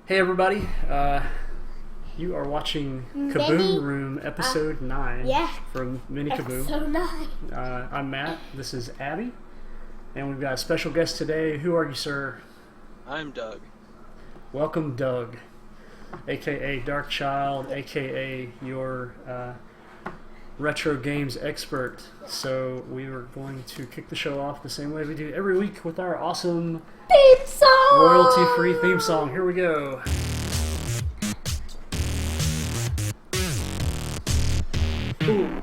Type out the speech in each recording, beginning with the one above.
Hey everybody, you are watching KABOOM Room episode 9 from Mini KABOOM. Episode 9. I'm Matt, this is Abby, and we've got a special guest today. Who are you, sir? I'm Doug. Welcome, Doug, aka Dark Child, aka your retro games expert. So we are going to kick the show off the same way we do every week with our awesome Theme song! royalty-free theme song. Here we go. Ooh.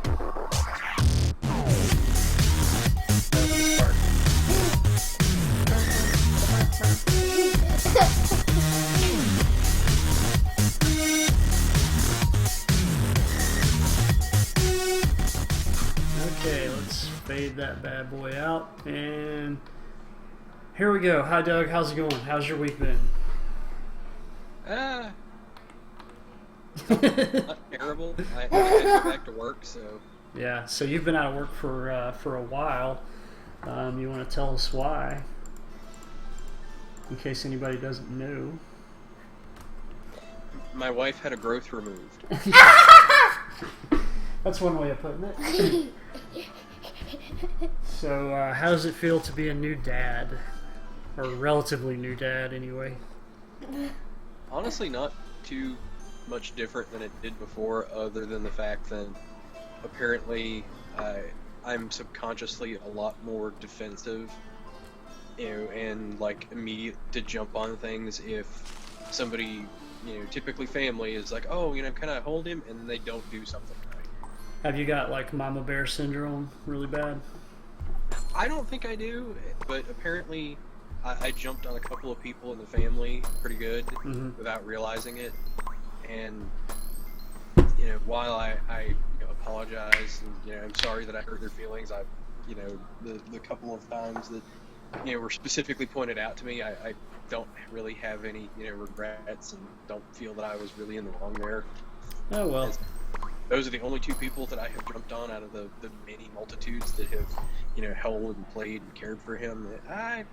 Okay, let's fade that bad boy out, and here we go. Hi Doug, how's it going? How's your week been? Not terrible. I had to go back to work, so... Yeah, so you've been out of work for a while. You want to tell us why? In case anybody doesn't know. My wife had a growth removed. That's one way of putting it. So, how does it feel to be a new dad? Or relatively new dad, anyway. Honestly, not too much different than it did before, other than the fact that apparently I'm subconsciously a lot more defensive, and like immediate to jump on things if somebody, typically family is like, oh, can I hold him, and then they don't do something right. Have you got like mama bear syndrome really bad? I don't think I do, but apparently I jumped on a couple of people in the family pretty good without realizing it. And, while I apologize and, I'm sorry that I hurt their feelings, the couple of times that, were specifically pointed out to me, I don't really have any, regrets and don't feel that I was really in the wrong there. Oh, well. Those are the only two people that I have jumped on out of the many multitudes that have, held and played and cared for him. I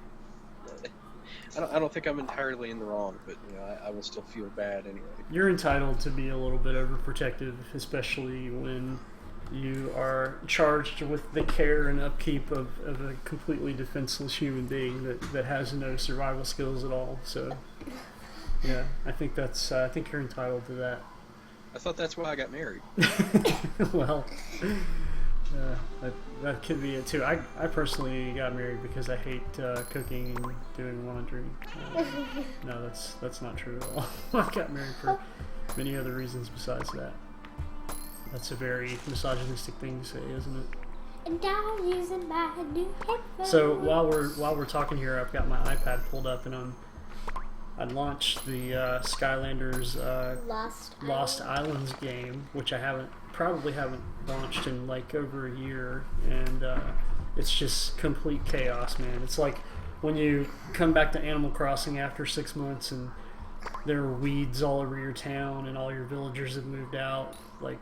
don't think I'm entirely in the wrong, but I will still feel bad anyway. You're entitled to be a little bit overprotective, especially when you are charged with the care and upkeep of a completely defenseless human being that has no survival skills at all. So, yeah, I think you're entitled to that. I thought that's why I got married. Well, that could be it too. I personally got married because I hate cooking and doing laundry. No, that's not true at all. I got married for many other reasons besides that. That's a very misogynistic thing to say, isn't it? And I'm using my new headphones. So while we're talking here, I've got my iPad pulled up and I launched the Skylanders Lost Islands game, which I probably haven't launched in like over a year, and it's just complete chaos, man. It's like when you come back to Animal Crossing after 6 months and there are weeds all over your town and all your villagers have moved out. Like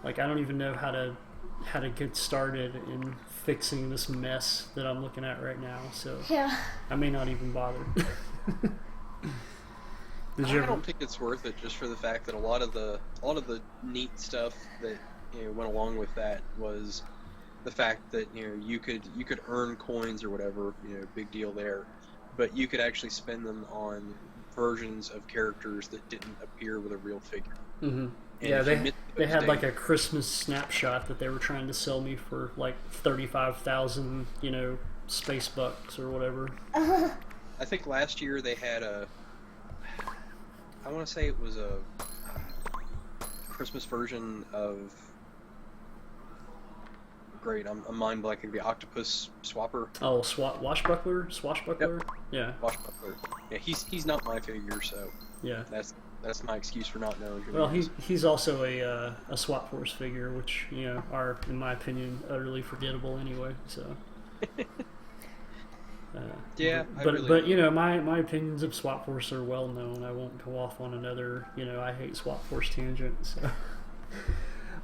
I don't even know how to get started in fixing this mess that I'm looking at right now. So yeah. I may not even bother. I don't think it's worth it, just for the fact that a lot of the neat stuff that went along with that was the fact that you could earn coins or whatever, big deal there, but you could actually spend them on versions of characters that didn't appear with a real figure. Mm-hmm. Yeah, they had like a Christmas snapshot that they were trying to sell me for like 35,000, space bucks or whatever. I think last year they had I want to say it was a Christmas version of... Great, I'm mind blanking. The octopus swapper. Oh, swashbuckler? Yep. Yeah. Swashbuckler. Yeah, he's not my figure, so yeah. That's my excuse for not knowing who well, he is. He's also a Swap Force figure, which are, in my opinion, utterly forgettable anyway. So. Yeah, but my opinions of Swap Force are well known. I won't go off on another I hate Swap Force tangent. So.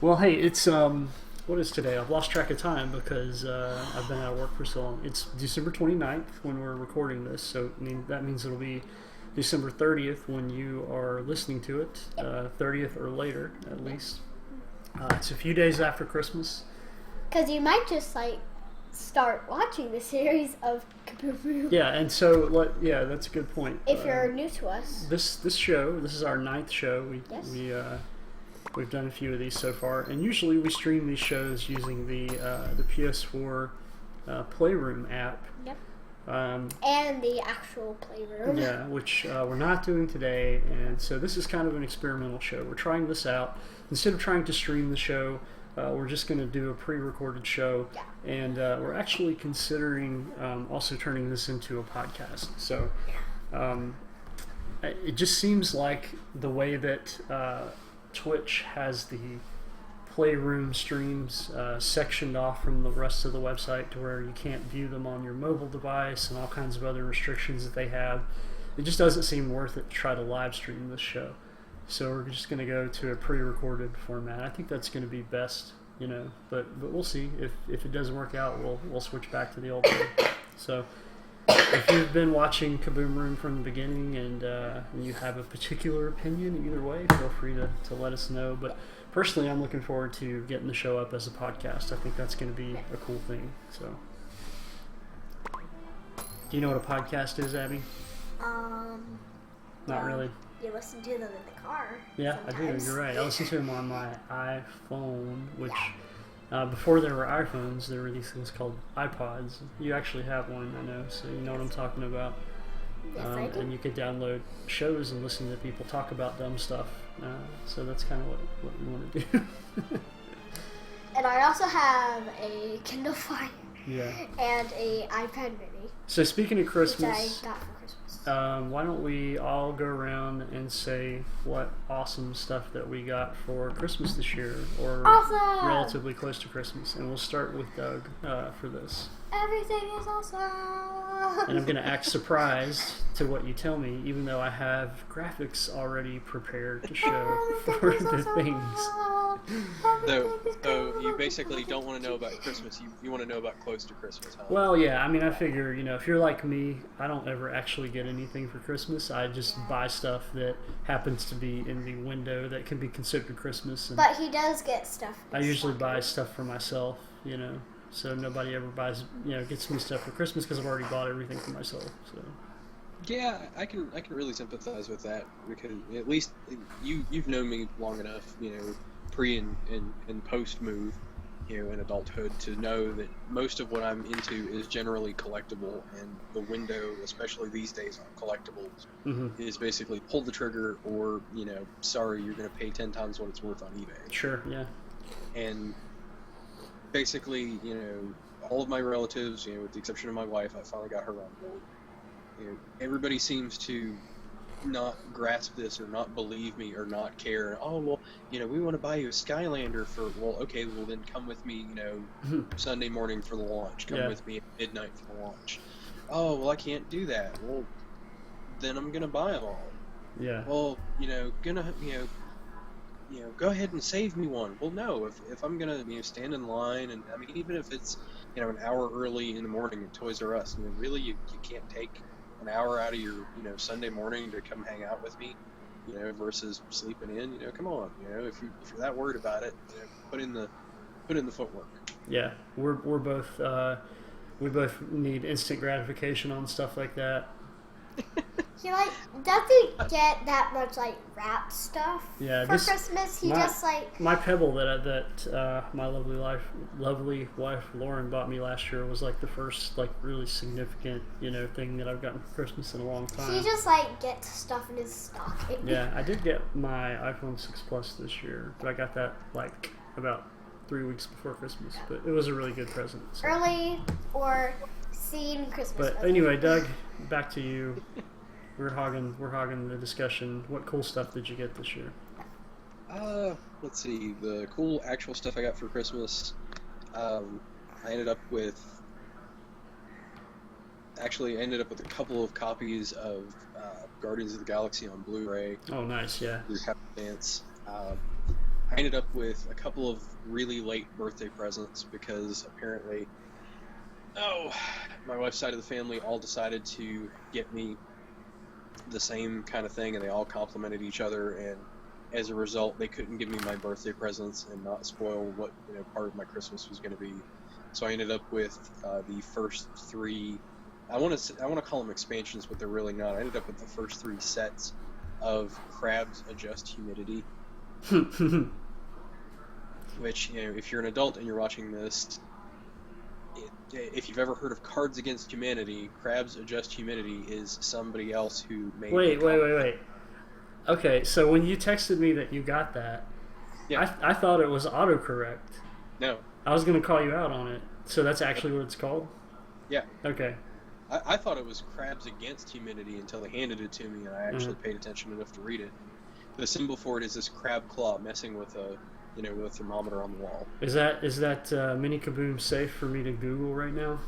Well, hey, it's what is today? I've lost track of time because I've been out of work for so long. It's December 29th when we're recording this, so that means it'll be December 30th when you are listening to it, 30th or later at least. It's a few days after Christmas. Because you might just start watching the series of KABOOM. Yeah, and so that's a good point. If you're new to us, this show, this is our 9th show. We've done a few of these so far, and usually we stream these shows using the PS4 Playroom app. Yep. And the actual Playroom. Yeah, which we're not doing today, and so this is kind of an experimental show. We're trying this out. Instead of trying to stream the show, we're just going to do a pre-recorded show, and we're actually considering also turning this into a podcast. So it just seems like the way that Twitch has the Playroom streams sectioned off from the rest of the website to where you can't view them on your mobile device and all kinds of other restrictions that they have. It just doesn't seem worth it to try to live stream this show. So we're just going to go to a pre-recorded format. I think that's going to be best, but we'll see. If it doesn't work out, we'll switch back to the old way. So if you've been watching KABOOM Room from the beginning and you have a particular opinion either way, feel free to let us know. But personally, I'm looking forward to getting the show up as a podcast. I think that's going to be a cool thing. So, do you know what a podcast is, Abby? Not really. You listen to them in the car. Yeah, sometimes. I do. You're right. I listen to them on my iPhone, which before there were iPhones, there were these things called iPods. You actually have one, I know, so you know what I'm talking about. Yes, I do. And you could download shows and listen to people talk about dumb stuff. So that's kind of what we want to do. And I also have a Kindle Fire. Yeah. And a iPad Mini. So speaking of Christmas, which I got for Christmas. Why don't we all go around and say what awesome stuff that we got for Christmas this year, or awesome! relatively close to Christmas, and we'll start with Doug for this. Everything is awesome! And I'm going to act surprised to what you tell me, even though I have graphics already prepared to show for the things. So you basically don't want to know about Christmas, you want to know about close to Christmas, huh? Well, yeah, I mean, I figure, if you're like me, I don't ever actually get anything for Christmas. I just buy stuff that happens to be in the window that can be considered Christmas. And but he does get stuff. I usually buy stuff for myself, so nobody ever buys, gets me stuff for Christmas because I've already bought everything for myself, so. Yeah, I can really sympathize with that, because at least you've known me long enough, pre and post move, in adulthood, to know that most of what I'm into is generally collectible, and the window, especially these days on collectibles, is basically pull the trigger or, sorry, you're going to pay 10 times what it's worth on eBay. Sure, yeah. And basically, all of my relatives, with the exception of my wife, I finally got her on board. Everybody seems to not grasp this or not believe me or not care. Oh, well, we want to buy you a Skylander for, well, okay, well then come with me, Sunday morning for the launch. Come with me at midnight for the launch. Oh, well, I can't do that. Well, then I'm going to buy them all. Yeah. Well, go ahead and save me one. Well, no, if I'm going to, stand in line, and I mean, even if it's, an hour early in the morning at Toys R Us, really, you can't take an hour out of your, Sunday morning to come hang out with me, versus sleeping in, come on, if you're that worried about it, put in the footwork. Yeah, we're both, we both need instant gratification on stuff like that. He doesn't get that much wrap stuff for Christmas. He just my Pebble that my lovely wife Lauren bought me last year was the first really significant thing that I've gotten for Christmas in a long time. He just gets stuff in his stocking. Yeah, I did get my iPhone 6 Plus this year, but I got that about 3 weeks before Christmas. But it was a really good present. So. Early or seen Christmas. But present. anyway, Doug, back to you. We're hogging the discussion. What cool stuff did you get this year? Let's see. The cool actual stuff I got for Christmas. I ended up with a couple of copies of Guardians of the Galaxy on Blu-ray. Oh, nice, yeah. I ended up with a couple of really late birthday presents because apparently, my wife's side of the family all decided to get me the same kind of thing, and they all complemented each other, and as a result, they couldn't give me my birthday presents and not spoil what part of my Christmas was going to be. So I ended up with the first 3. I want to call them expansions, but they're really not. I ended up with the first 3 sets of Crabs Adjust Humidity. Which, if you're an adult and you're watching this, if you've ever heard of Cards Against Humanity, Crabs Adjust Humidity is somebody else who made. Wait. Okay, so when you texted me that you got that, yeah. I thought it was autocorrect. No. I was going to call you out on it. So that's actually what it's called? Yeah. Okay. I thought it was Crabs Against Humidity until they handed it to me, and I actually paid attention enough to read it. The symbol for it is this crab claw messing with a thermometer on the wall. Is that mini KABOOM safe for me to Google right now?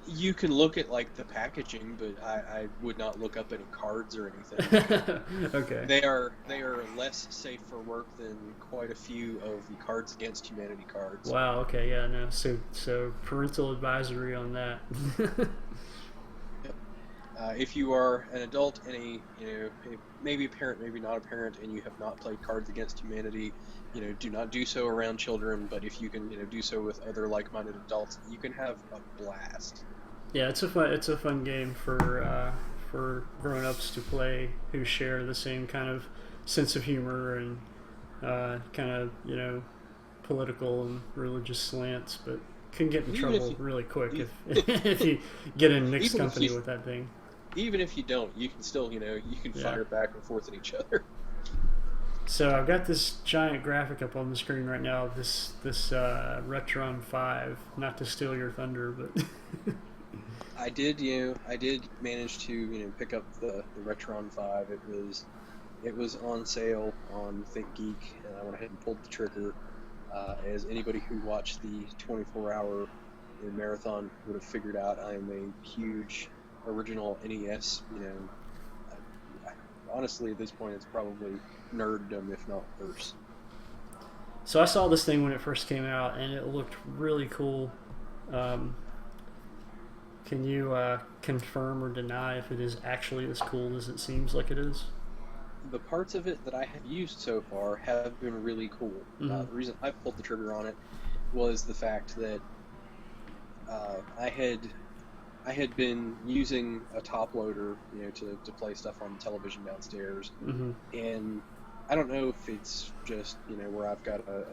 You can look at the packaging, but I would not look up any cards or anything. Okay. They are less safe for work than quite a few of the Cards Against Humanity cards. Wow. Okay. Yeah. No. So parental advisory on that. Yep. If you are an adult and maybe a parent, maybe not a parent, and you have not played Cards Against Humanity, do not do so around children. But if you can, do so with other like-minded adults, you can have a blast. Yeah, it's a fun game for grown-ups to play who share the same kind of sense of humor and kind of political and religious slants, but can get in trouble really quick if you get in mixed company with that thing. Even if you don't, you can still you can fire back and forth at each other. So I've got this giant graphic up on the screen right now. This Retron 5. Not to steal your thunder, but. I did manage to pick up the Retron 5. It was on sale on ThinkGeek, and I went ahead and pulled the trigger. As anybody who watched the 24-hour marathon would have figured out, I am a huge original NES. Honestly, at this point, it's probably nerddom, if not worse. So I saw this thing when it first came out, and it looked really cool. Can you confirm or deny if it is actually as cool as it seems like it is? The parts of it that I have used so far have been really cool. Mm-hmm. The reason I pulled the trigger on it was the fact that I had been using a top loader, to play stuff on the television downstairs, mm-hmm. and I don't know if it's just where I've got a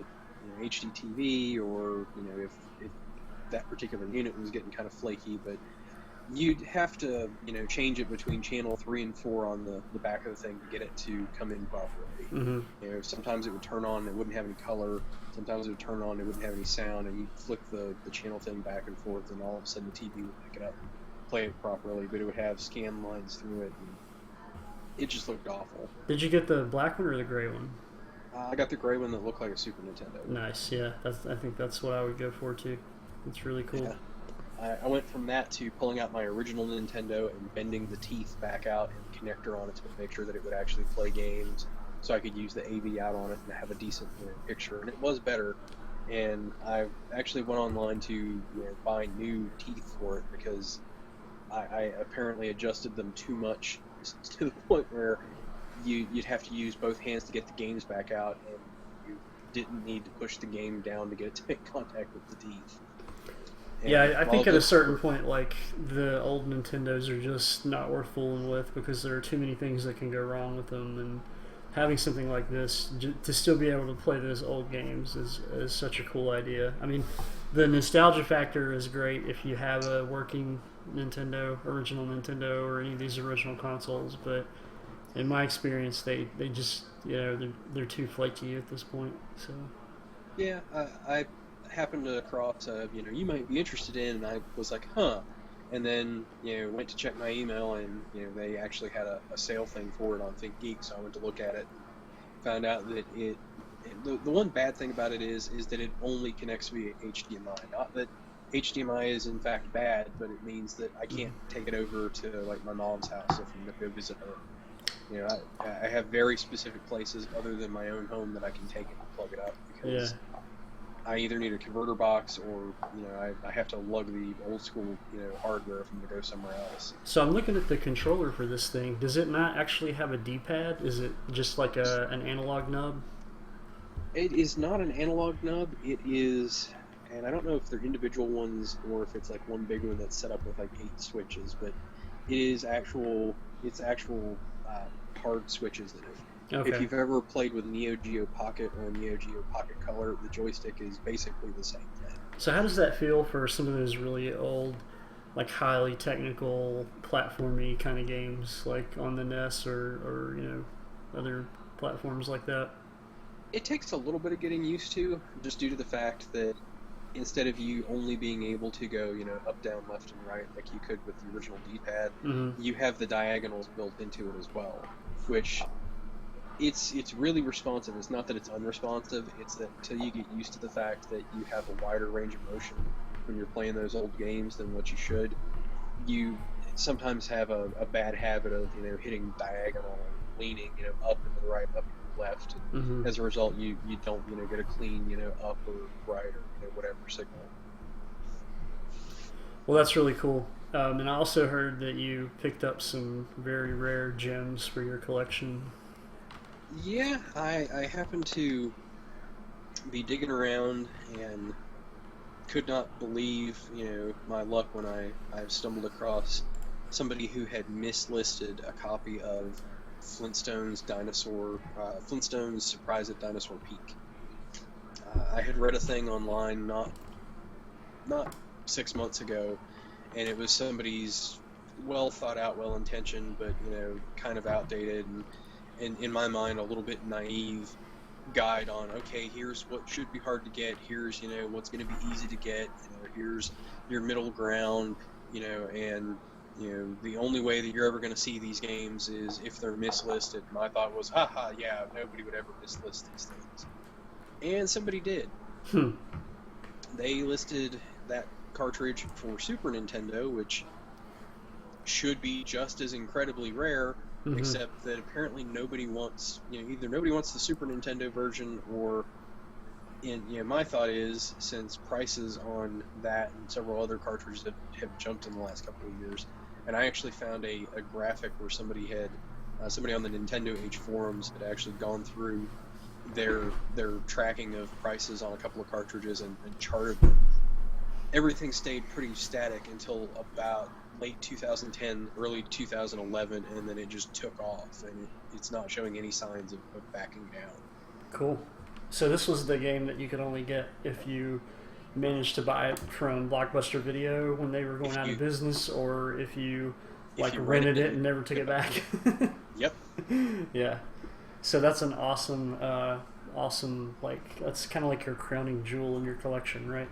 HD TV or if that particular unit was getting kind of flaky, but you'd have to change it between channel 3 and 4 on the back of the thing to get it to come in properly. Mm-hmm. Sometimes it would turn on and it wouldn't have any color, sometimes it would turn on and it wouldn't have any sound, and you'd flick the channel thing back and forth, and all of a sudden the TV would pick it up and play it properly, but it would have scan lines through it, and it just looked awful. Did you get the black one or the gray one? I got the gray one that looked like a Super Nintendo. Nice. Yeah, I think that's what I would go for too. It's really cool. Yeah. I went from that to pulling out my original Nintendo and bending the teeth back out and connector on it to make sure that it would actually play games, so I could use the AV out on it and have a decent picture. And it was better. And I actually went online to buy new teeth for it because I apparently adjusted them too much to the point where you'd have to use both hands to get the games back out, and you didn't need to push the game down to get it to make contact with the teeth. And yeah, I think at a certain point, the old Nintendos are just not worth fooling with because there are too many things that can go wrong with them, and having something like this to still be able to play those old games is such a cool idea. I mean, the nostalgia factor is great if you have a working original Nintendo, or any of these original consoles, but in my experience, they just they're too flaky at this point. So yeah, I happened across you might be interested in, and I was like, huh, and then went to check my email, and they actually had a sale thing for it on ThinkGeek, so I went to look at it, found out that the one bad thing about it is that it only connects via HDMI. Not that HDMI is in fact bad, but it means that I can't take it over to my mom's house if I'm going to go visit her. I have very specific places other than my own home that I can take it and plug it up, because I either need a converter box or, I have to lug the old school, hardware if I'm going to go somewhere else. So I'm looking at the controller for this thing. Does it not actually have a D-pad? Is it just like an analog nub? It is not an analog nub. It is, and I don't know if they're individual ones or if it's like one big one that's set up with like 8 switches, but it is actual hard switches in it. Okay. If you've ever played with Neo Geo Pocket or Neo Geo Pocket Color, the joystick is basically the same thing. So how does that feel for some of those really old, like highly technical, platformy kind of games, like on the NES or other platforms like that? It takes a little bit of getting used to, just due to the fact that instead of you only being able to go, up, down, left, and right like you could with the original D-pad, you have the diagonals built into it as well, which it's really responsive. It's not that it's unresponsive, it's that until you get used to the fact that you have a wider range of motion when you're playing those old games than what you should, you sometimes have a bad habit of, hitting diagonal and leaning, up and to the right, up and to the left. And as a result, you don't, get a clean, up or right or, whatever signal. Well, that's really cool. And I also heard that you picked up some very rare gems for your collection. Yeah, I happened to be digging around and could not believe, my luck when I stumbled across somebody who had mislisted a copy of Flintstones Surprise at Dinosaur Peak. I had read a thing online not 6 months ago, and it was somebody's well thought out, well intentioned, but kind of outdated and in my mind a little bit naive guide on, okay, here's what should be hard to get, here's what's going to be easy to get, here's your middle ground, and the only way that you're ever going to see these games is if they're mislisted. My thought was, haha, yeah, nobody would ever mislist these things, and somebody did. They listed that cartridge for Super Nintendo, which should be just as incredibly rare, except that apparently nobody wants, either nobody wants the Super Nintendo version, or, my thought is, since prices on that and several other cartridges have jumped in the last couple of years, and I actually found a graphic where somebody on the Nintendo Age forums had actually gone through their tracking of prices on a couple of cartridges and charted them. Everything stayed pretty static until about late 2010, early 2011, and then it just took off, and it's not showing any signs of backing down. Cool. So this was the game that you could only get if you managed to buy it from Blockbuster Video when they were going out of business, or if you rented it and never took it back. Yep. Yeah. So that's an awesome, that's kind of like your crowning jewel in your collection, right?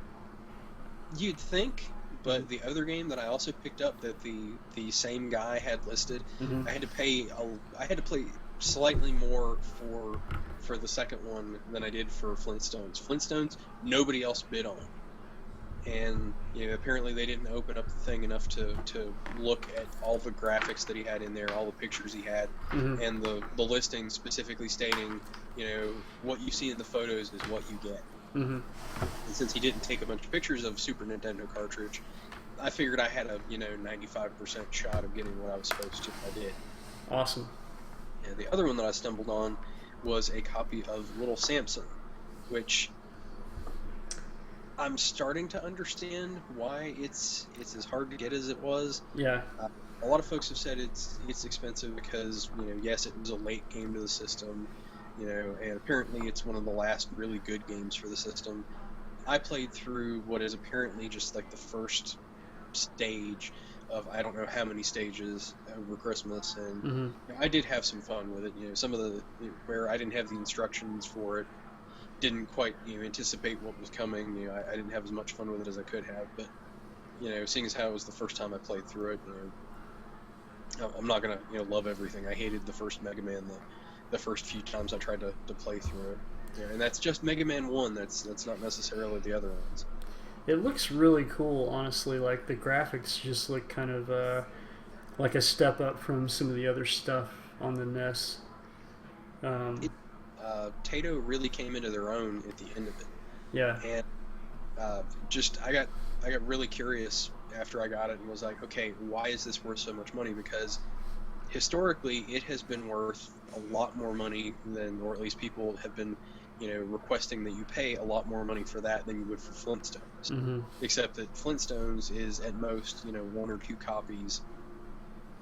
You'd think, but the other game that I also picked up that the same guy had listed, I had to pay slightly more for the second one than I did for Flintstones. Flintstones, nobody else bid on. And apparently they didn't open up the thing enough to look at all the graphics that he had in there, all the pictures he had, and the listing specifically stating, what you see in the photos is what you get. And since he didn't take a bunch of pictures of Super Nintendo cartridge, I figured I had a 95% shot of getting what I was supposed to. I did. Awesome. Yeah, the other one that I stumbled on was a copy of Little Samson, which I'm starting to understand why it's as hard to get as it was. Yeah. A lot of folks have said it's expensive because yes, it was a late game to the system, and apparently it's one of the last really good games for the system. I played through what is apparently just like the first stage of I don't know how many stages over Christmas, and I did have some fun with it. Some of where I didn't have the instructions for it, didn't quite anticipate what was coming. I didn't have as much fun with it as I could have, but seeing as how it was the first time I played through it, I'm not gonna love everything. I hated the first Mega Man the first few times I tried to play through it. And that's just Mega Man 1. That's not necessarily the other ones. It looks really cool, honestly. Like the graphics just look kind of like a step up from some of the other stuff on the NES. Taito really came into their own at the end of it. Yeah. And I got really curious after I got it and was like, okay, why is this worth so much money? Because historically, it has been worth a lot more money than, or at least people have been, requesting that you pay a lot more money for that than you would for Flintstones. Mm-hmm. Except that Flintstones is at most, 1 or 2 copies,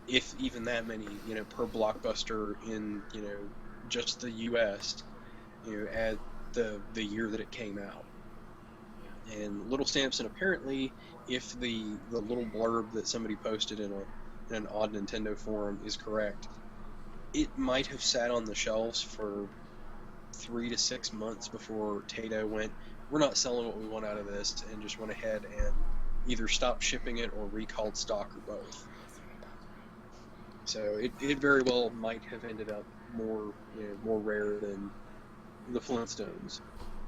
if even that many, per blockbuster in, just the U.S., at the year that it came out. And Little Samson, apparently, if the little blurb that somebody posted in an Odd Nintendo forum is correct, it might have sat on the shelves for 3 to 6 months before Taito went, we're not selling what we want out of this, and just went ahead and either stopped shipping it or recalled stock or both. So it very well might have ended up more rare than the Flintstones,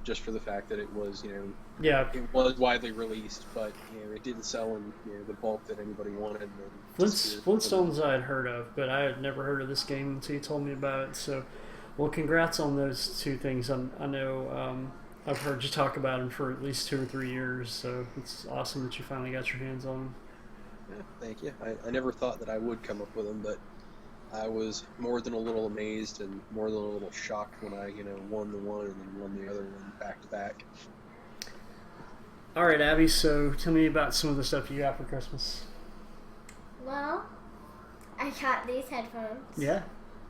just for the fact that it was it was widely released, but it didn't sell in the bulk that anybody wanted. Flintstones I had heard of, but I had never heard of this game until you told me about it. So, well, congrats on those 2 things. I know I've heard you talk about them for at least 2 or 3 years, so it's awesome that you finally got your hands on them. Yeah, thank you. I never thought that I would come up with them, but I was more than a little amazed and more than a little shocked when I, won the one and then won the other one back to back. All right, Abby, so tell me about some of the stuff you got for Christmas. Well, I got these headphones. Yeah,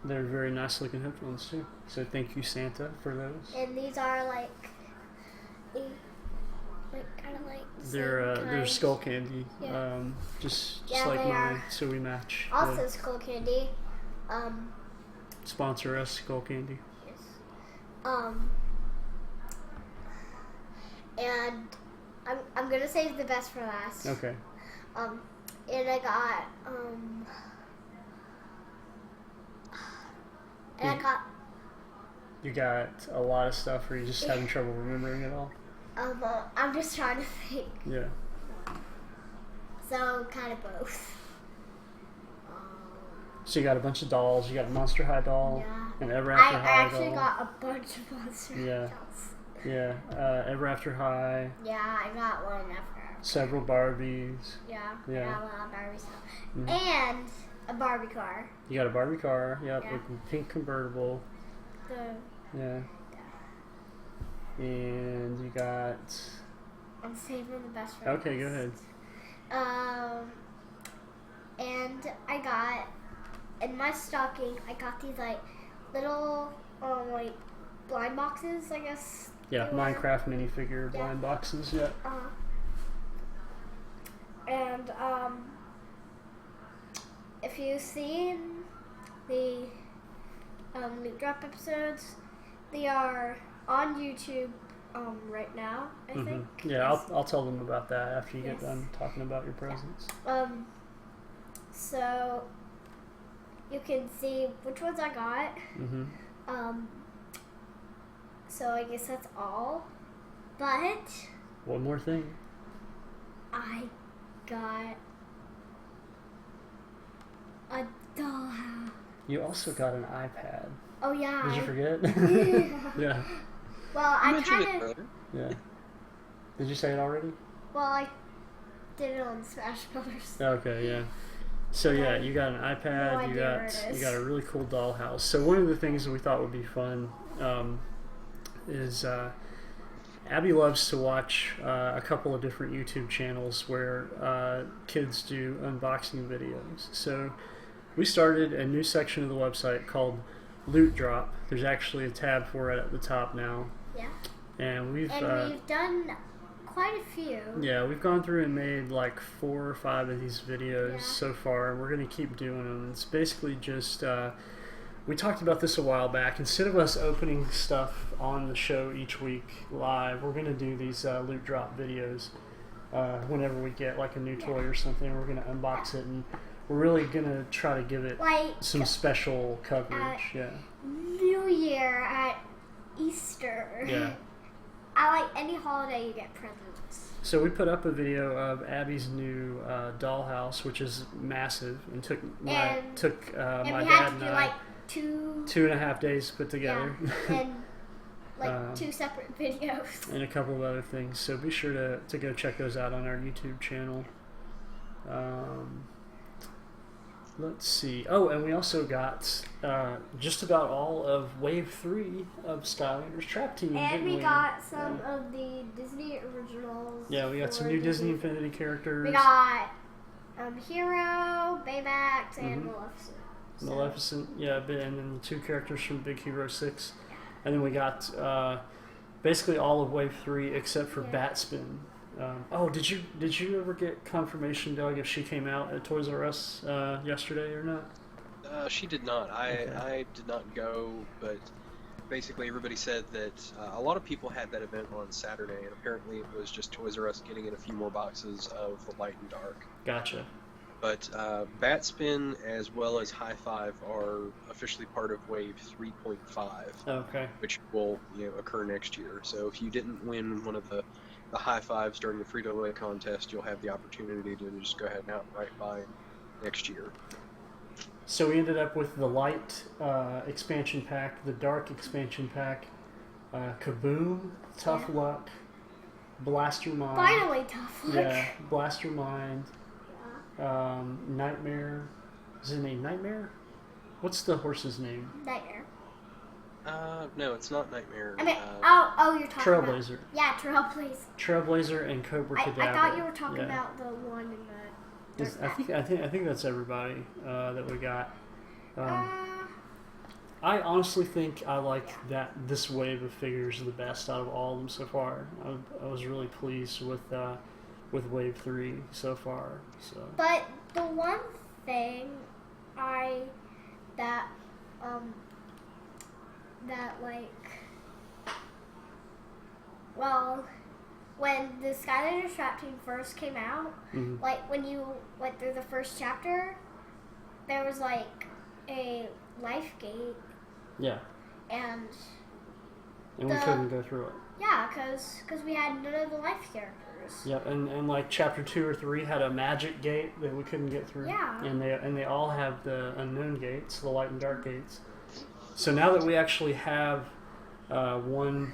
they're very nice looking headphones too. So thank you, Santa, for those. And these are kind of like they're skull candy. Yeah. Just like mine, so we match. Also skull candy. Sponsor us, skull candy. Yes. And I'm gonna save the best for last. Okay. And I got You got a lot of stuff, or you just having trouble remembering it all? I'm just trying to think. Yeah. So kind of both. So you got a bunch of dolls. You got a Monster High doll, yeah. an Ever After High doll. I actually got a bunch of Monster High dolls. Yeah. Ever After High. Yeah, I got one Ever. Several Barbies. Yeah. I got a lot of Barbie stuff. Mm-hmm. And a Barbie car. You got a Barbie car. Yep, with a pink convertible. Yeah. And you got... I'm saving the best for Okay, go ahead. And I got... In my stocking, I got these, little, blind boxes, I guess. Yeah, Minecraft minifigure blind boxes, yeah. And, if you've seen the Loot Drop episodes, they are on YouTube right now, I think. Yeah, I'll tell them about that after you get done talking about your presents. So you can see which ones I got. So I guess that's all. But one more thing. I got a dollhouse. You also got an iPad. Oh yeah. Did you forget? Yeah. Well, I kind of. Yeah. Did you say it already? Well, I did it on Smash Brothers. Okay, yeah. So yeah, you got an iPad. You got a really cool dollhouse. So one of the things that we thought would be fun is Abby loves to watch a couple of different YouTube channels where kids do unboxing videos. So we started a new section of the website called Loot Drop. There's actually a tab for it at the top now. Yeah. And we've done quite a few. Yeah, we've gone through and made 4 or 5 of these videos so far, and we're going to keep doing them. It's basically just, we talked about this a while back. Instead of us opening stuff on the show each week live, we're going to do these Loot Drop videos whenever we get a new toy or something. We're going to unbox it, and we're really going to try to give it some special coverage. New Year, at Easter. Yeah. I any holiday you get presents. So we put up a video of Abby's new dollhouse, which is massive, and took my dad and I 2.5 days to put together. Yeah. And like 2 separate videos. And a couple of other things. So be sure to go check those out on our YouTube channel. Let's see. Oh, and we also got just about all of Wave 3 of Skylanders Trap Team. And we got some of the Disney originals. Yeah, we got some new Disney Infinity characters. We got Hero, Baymax, and Maleficent. Maleficent, yeah, and then 2 characters from Big Hero 6. And then we got basically all of Wave 3 except for Batspin. Did you ever get confirmation, Doug, if she came out at Toys R Us yesterday or not? She did not. I did not go, but basically everybody said that a lot of people had that event on Saturday, and apparently it was just Toys R Us getting in a few more boxes of the light and dark. Gotcha. But Batspin as well as High Five are officially part of Wave 3.5. Okay. Which will occur next year. So if you didn't win one of the High Fives during the free-to-play contest, you'll have the opportunity to just go ahead and outright buy next year. So we ended up with the light expansion pack, the dark expansion pack, KABOOM, Tough Luck, Blast Your Mind. Finally, Tough Luck. Yeah, Blast Your Mind. Nightmare. Is his name Nightmare? What's the horse's name? Nightmare. No, it's not Nightmare. I mean, you're talking Trailblazer. about... Yeah, Trailblazer. Trailblazer and Cobra Cadaver. I thought you were talking about the one in the... I think that's everybody that we got. I honestly think I like that this wave of figures the best out of all of them so far. I was really pleased with Wave 3 so far. So. But the one thing when the Skylanders Trap Team first came out, like when you went through the first chapter, there was like a life gate. Yeah. And we couldn't go through it. Yeah, because we had none of the life characters. Yeah, and like chapter 2 or 3 had a magic gate that we couldn't get through. Yeah. And they all have the unknown gates, the light and dark gates. So now that we actually have one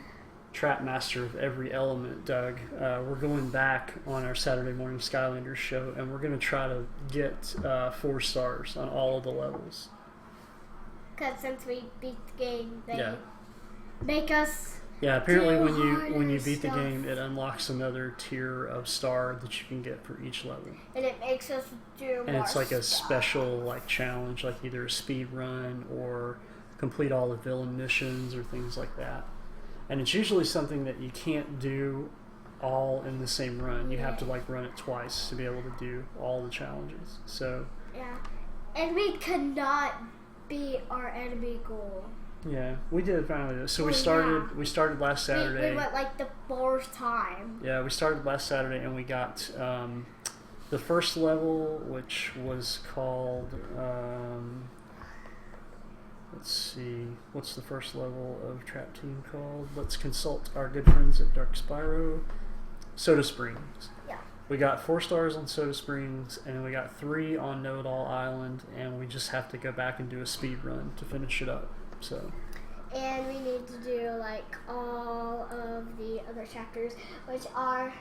trap master of every element, Doug, we're going back on our Saturday morning Skylanders show, and we're going to try to get 4 stars on all of the levels. Because since we beat the game, they make us. Yeah, apparently when you beat the game, it unlocks another tier of star that you can get for each level. And it makes us do more. And it's like a special challenge, like either a speed run or complete all the villain missions or things like that. And it's usually something that you can't do all in the same run. You have to run it twice to be able to do all the challenges. So yeah, and we could not beat our enemy goal. Yeah, we did finally. So we started last Saturday. We went the 4th time. Yeah, we started last Saturday and we got the first level, which was called. Let's see, what's the first level of Trap Team called? Let's consult our good friends at Dark Spyro. Soda Springs. Yeah. We got 4 stars on Soda Springs, and then we got 3 on Know-It-All Island, and we just have to go back and do a speed run to finish it up. So. And we need to do all of the other chapters, which are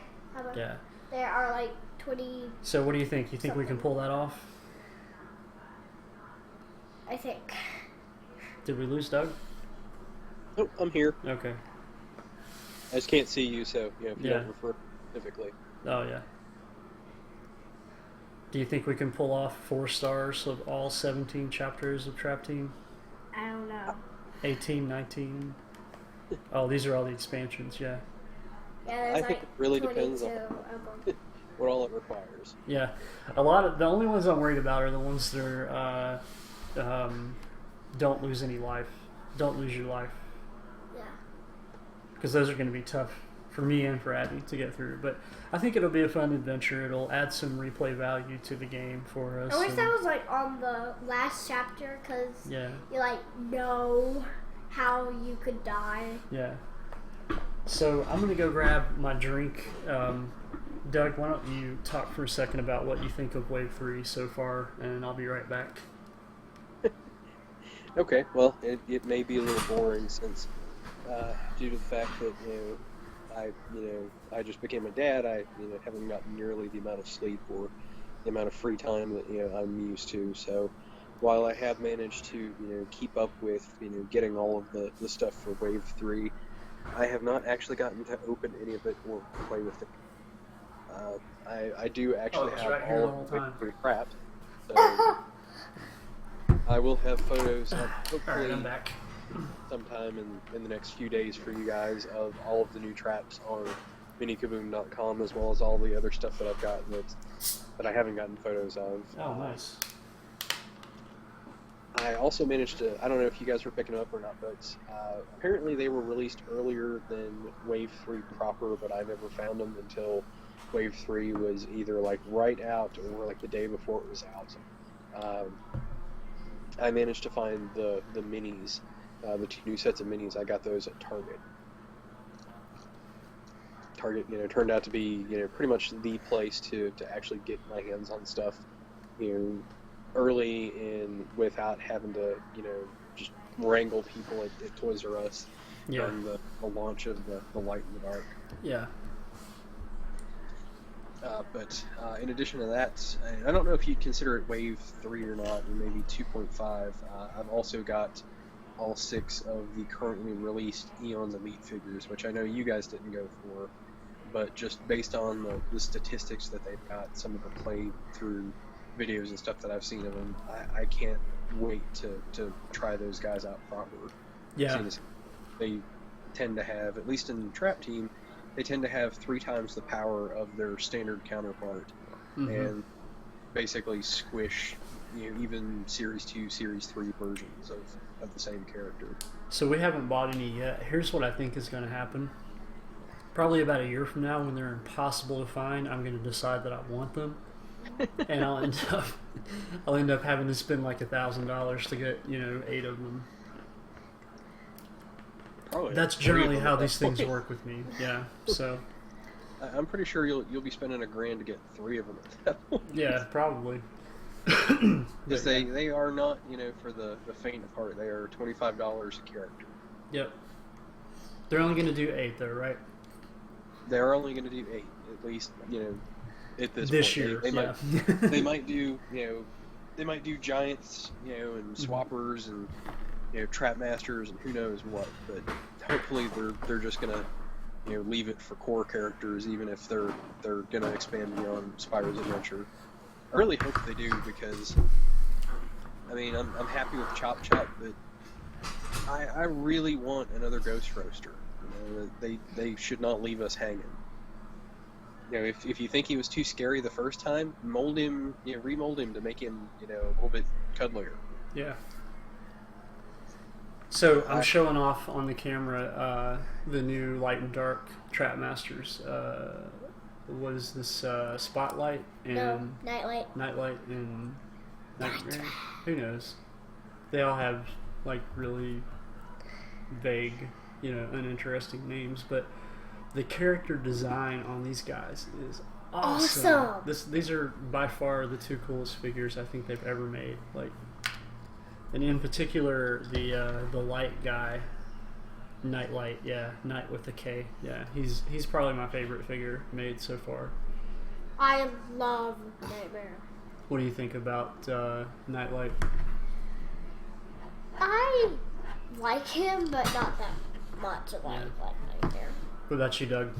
there are 20. So what do you think? You think we can pull that off? I think. Did we lose Doug? Nope, I'm here. Okay. I just can't see you, so if you don't refer specifically. Oh yeah. Do you think we can pull off 4 stars of all 17 chapters of Trap Team? I don't know. 18, 19. Oh, these are all the expansions, yeah. Yeah, I think it really depends on what all it requires. Yeah, the only ones I'm worried about are the ones that are don't lose any life, don't lose your life. Yeah. Because those are going to be tough for me and for Abby to get through. But I think it'll be a fun adventure. It'll add some replay value to the game for us. I wish that was on the last chapter, because you know how you could die. Yeah. So I'm going to go grab my drink. Doug, why don't you talk for a second about what you think of Wave 3 so far, and I'll be right back. Okay, well, it may be a little boring since due to the fact that I just became a dad. I haven't gotten nearly the amount of sleep or the amount of free time that I'm used to. So while I have managed to keep up with getting all of the stuff for Wave 3, I have not actually gotten to open any of it or play with it. I do actually have right here all the whole of it wrapped. So I will have photos up hopefully Alright, I'm back. sometime in the next few days for you guys of all of the new traps on minikaboom.com, as well as all the other stuff that I've got that I haven't gotten photos of. Oh, nice. I also managed to, I don't know if you guys were picking up or not, but apparently they were released earlier than Wave 3 proper, but I never found them until Wave 3 was either like right out or like the day before it was out. I managed to find the minis, the 2 new sets of minis. I got those at Target. Target, turned out to be, pretty much the place to actually get my hands on stuff, early and without having to, just wrangle people at Toys R Us from the launch of the Light in the Dark. Yeah. But in addition to that, I don't know if you'd consider it Wave 3 or not, or maybe 2.5. I've also got all 6 of the currently released Eon's Elite figures, which I know you guys didn't go for, but just based on the statistics that they've got, some of the play-through videos and stuff that I've seen of them, I can't wait to try those guys out proper. Yeah. They tend to have, at least in Trap Team, they tend to have 3 times the power of their standard counterpart, and basically squish, even Series 2, Series 3 versions of the same character. So we haven't bought any yet. Here's what I think is going to happen. Probably about a year from now, when they're impossible to find, I'm going to decide that I want them, and I'll end up having to spend like $1,000 to get 8 of them. Probably. That's generally how these things work with me. Yeah. So. I'm pretty sure you'll be spending $1,000 to get 3 of them at that point. Yeah, probably. Because they are not, for the faint of heart. They are $25 a character. Yep. They're only going to do 8 though, right? They're only going to do 8, at least, at this point. Year. They might do, they might do giants, and swappers and trap masters and who knows what. But hopefully they're just going to leave it for core characters, even if they're going to expand beyond Spyro's Adventure. I really hope they do, because I'm happy with Chop Chop, but I really want another Ghost Roaster. They should not leave us hanging. If you think he was too scary the first time, mold him, remold him to make him, a little bit cuddlier. Yeah. So I'm showing off on the camera the new Light and Dark Trap Masters. What is this? Spotlight and Nightlight. Nightlight and Nightmare. Who knows? They all have like really vague, uninteresting names, but the character design on these guys is awesome. These are by far the 2 coolest figures I think they've ever made. Like, and in particular the light guy, Nightlight, Night with a K. Yeah, he's probably my favorite figure made so far. I love Nightmare. What do you think about Nightlight? I like him, but not that much of like Nightmare. What about you, Doug?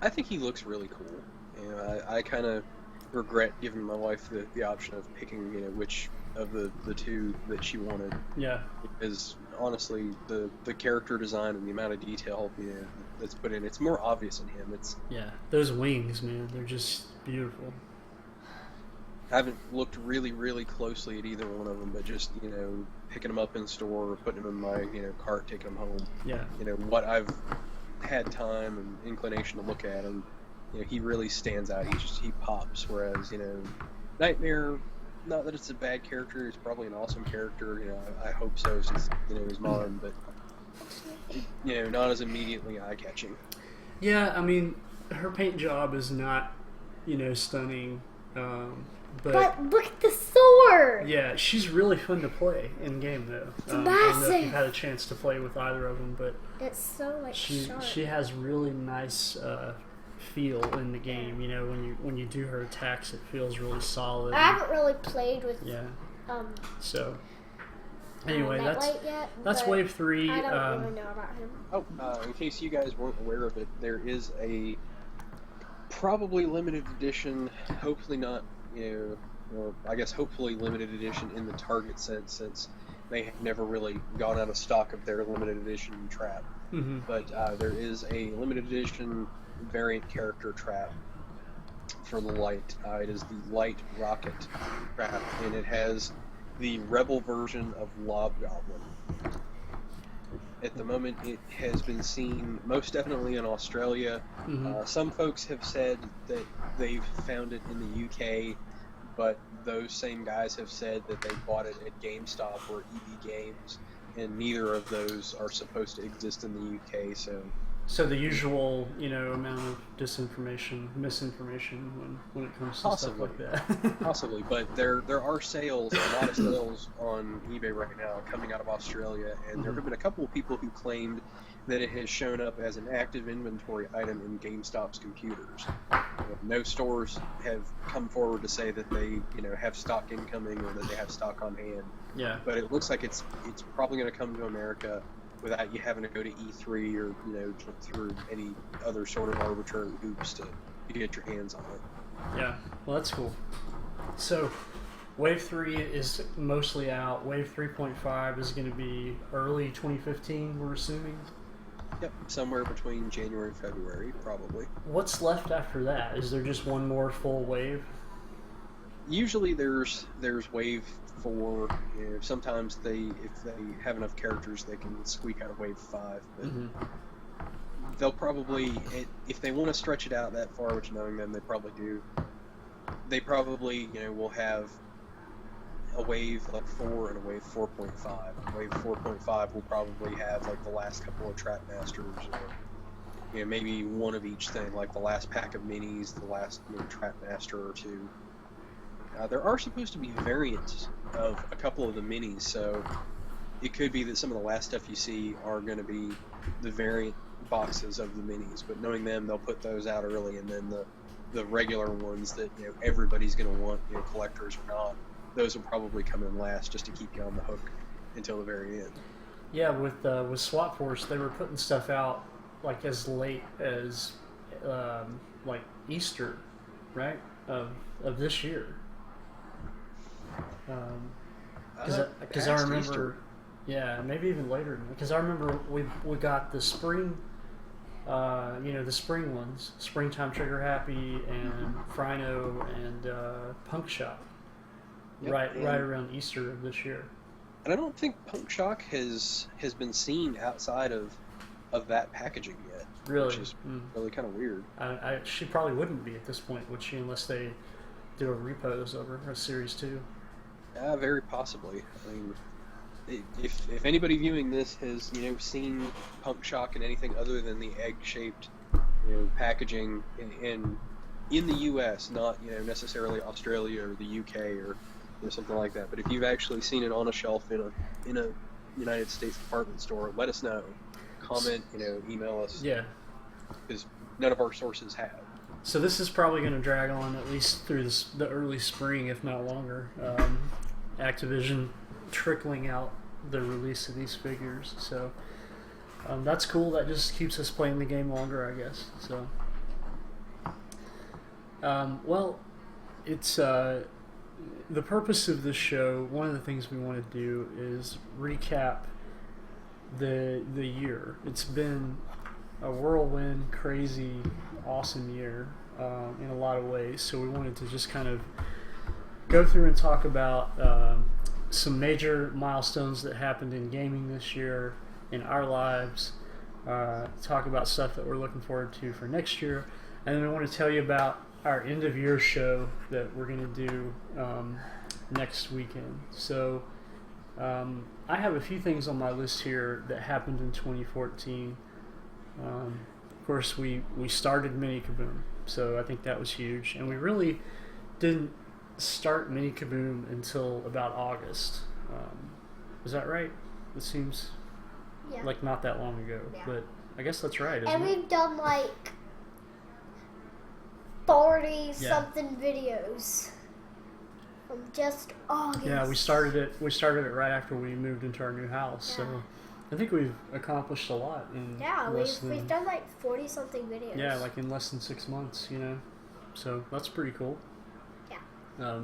I think he looks really cool. I kind of regret giving my wife the option of picking, which of the 2 that she wanted. Yeah. Because honestly, the character design and the amount of detail that's put in, it's more obvious in him. Those wings, man, they're just beautiful. I haven't looked really, really closely at either one of them, but just, picking them up in store or putting them in my, cart, taking them home. Yeah. What I've had time and inclination to look at him, he really stands out. He pops. Whereas, Nightmare, not that it's a bad character, he's probably an awesome character. I hope so, since, his mom, but, not as immediately eye-catching. Yeah, her paint job is not, stunning. But look at the sword! short. Yeah, she's really fun to play in game though. It's I don't know if massive. you've had a chance to play with either of them, but It's so like sharp. she has really nice feel in the game. You know, when you do her attacks, it feels really solid. I haven't really played with. Yeah. So. Anyway, Anyway, that's Wave 3. I don't really know about him. Oh, in case you guys weren't aware of it, there is a probably limited edition, hopefully not, or I guess hopefully limited edition in the Target sense, since they have never really gone out of stock of their limited edition trap. Mm-hmm. But there is a limited edition variant character trap for the light. It is the light rocket trap, and it has the rebel version of Lobgoblin. At the moment, it has been seen most definitely in Australia. Mm-hmm. Some folks have said that they've found it in the UK, but those same guys have said that they bought it at GameStop or EB Games, and neither of those are supposed to exist in the UK. So the usual, amount of misinformation when it comes to Possibly. stuff like that. Possibly, but there are sales, a lot of sales on eBay right now coming out of Australia, and there have been a couple of people who claimed that it has shown up as an active inventory item in GameStop's computers. No stores have come forward to say that they, have stock incoming or that they have stock on hand. Yeah. But it looks like it's probably going to come to America without you having to go to E3 or, jump through any other sort of arbitrary hoops to get your hands on it. Yeah, well, that's cool. So, Wave 3 is mostly out. Wave 3.5 is going to be early 2015, we're assuming? Yep, somewhere between January and February, probably. What's left after that? Is there just one more full wave? Usually there's Wave 4. Sometimes if they have enough characters, they can squeak out of Wave 5. But they'll probably, if they want to stretch it out that far, which knowing them, they probably do. They probably, will have a Wave 4 and a Wave 4.5. Wave 4.5 will probably have like the last couple of Trap Masters, or maybe one of each thing, like the last pack of minis, the last Trap Master or two. There are supposed to be variants of a couple of the minis, so it could be that some of the last stuff you see are going to be the variant boxes of the minis, but knowing them, they'll put those out early, and then the regular ones that everybody's going to want, collectors or not, those will probably come in last just to keep you on the hook until the very end. Yeah, with Swap Force, they were putting stuff out like as late as like Easter, right? Of this year. Because I remember, Easter. Yeah, maybe even later. Because I remember we got the spring, the spring ones, Springtime Trigger Happy and Frino and Punk Shock, right around Easter of this year. And I don't think Punk Shock has been seen outside of that packaging yet. Really, which is really kind of weird. She probably wouldn't be at this point, would she? Unless they do a repose over a Series 2. Very possibly. I mean, if anybody viewing this has seen Punk Shock in anything other than the egg-shaped packaging in the U.S., not necessarily Australia or the UK or something like that, but if you've actually seen it on a shelf in a United States department store, let us know. Comment, email us. Yeah. Because none of our sources have. So this is probably going to drag on at least through the early spring, if not longer. Activision trickling out the release of these figures, so that's cool. That just keeps us playing the game longer, I guess. So, well, it's the purpose of this show. One of the things we want to do is recap the year. It's been a whirlwind, crazy, awesome year in a lot of ways. So we wanted to just kind of go through and talk about some major milestones that happened in gaming this year in our lives, talk about stuff that we're looking forward to for next year, and then I want to tell you about our end of year show that we're going to do next weekend. So I have a few things on my list here that happened in 2014. Of course, we started Mini KABOOM, so I think that was huge, and we really didn't start Mini KABOOM until about August. Is that right? It seems like not that long ago, but I guess that's right. And we've done like 40 something videos from just August. Yeah, we started it right after we moved into our new house. So I think we've accomplished a lot in we've done like 40 something videos. Yeah, like in less than 6 months, you know. So that's pretty cool. Yeah.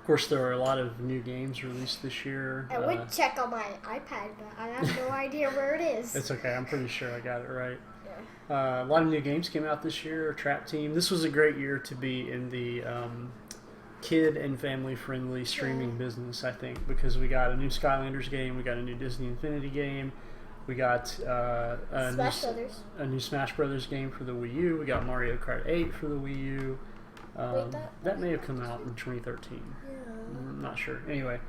Of course, there are a lot of new games released this year. I would check on my iPad, but I have no idea where it is. It's okay. I'm pretty sure I got it right. A lot of new games came out this year. Trap Team. This was a great year to be in the kid and family friendly streaming business, I think, because we got a new Skylanders game, we got a new Disney Infinity game, we got a new Smash Brothers game for the Wii U, we got Mario Kart 8 for the Wii U. That may have come out in 2013. I'm not sure. Anyway,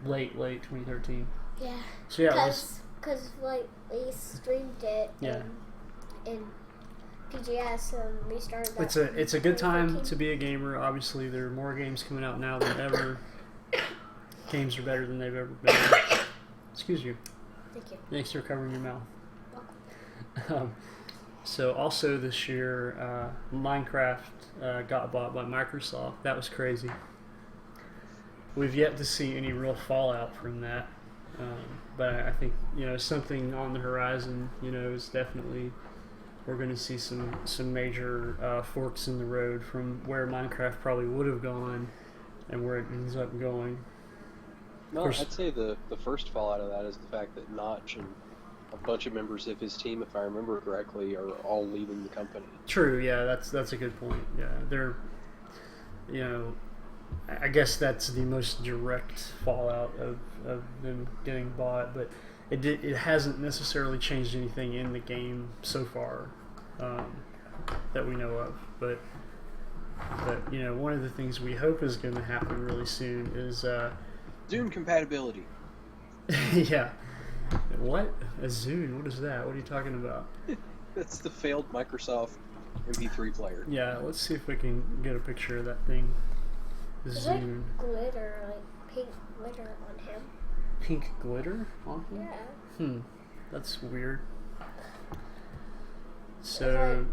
late 2013. Yeah. So yeah, because like we streamed it in PGS and we started that. It's a good time to be a gamer. Obviously, there are more games coming out now than ever. Games are better than they've ever been. Excuse you. Thank you. Thanks for covering your mouth. So also this year, Minecraft got bought by Microsoft. That was crazy. We've yet to see any real fallout from that. But I think, something on the horizon, is definitely, we're going to see some major forks in the road from where Minecraft probably would have gone and where it ends up going. No, I'd say the first fallout of that is the fact that Notch and a bunch of members of his team, if I remember correctly, are all leaving the company. True, yeah, that's a good point. Yeah, they're, I guess that's the most direct fallout of them getting bought, but it hasn't necessarily changed anything in the game so far that we know of. But one of the things we hope is going to happen really soon is Zune compatibility. Yeah. What? A Zune? What is that? What are you talking about? That's the failed Microsoft MP3 player. Yeah, let's see if we can get a picture of that thing. Zune. Like glitter, like pink glitter on him. Pink glitter on him? Yeah. That's weird. So,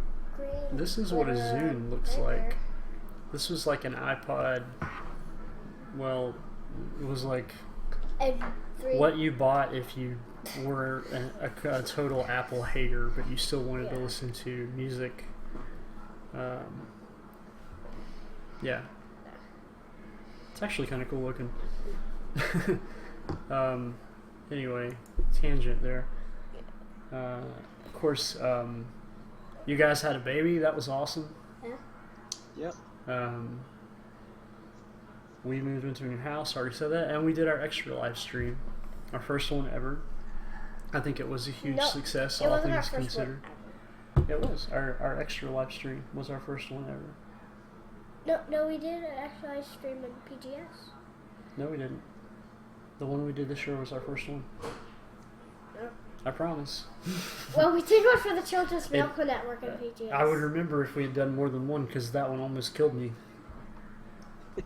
this is what a Zune looks like. This was like an iPod. Well, it was like what you bought if you were a total Apple hater, but you still wanted to listen to music. Yeah. It's actually kind of cool looking. Anyway, tangent there. Of course, you guys had a baby. That was awesome. Yeah. Yep. We moved into a new house. Already said that, and we did our extra live stream, our first one ever. I think it was a huge success, all things considered. It was our extra live stream was our first one ever. No, we did an extra live stream in PGS. No, we didn't. The one we did this year was our first one. No. I promise. Well, we did one for the Children's Miracle Network in PGS. I would remember if we had done more than one, because that one almost killed me.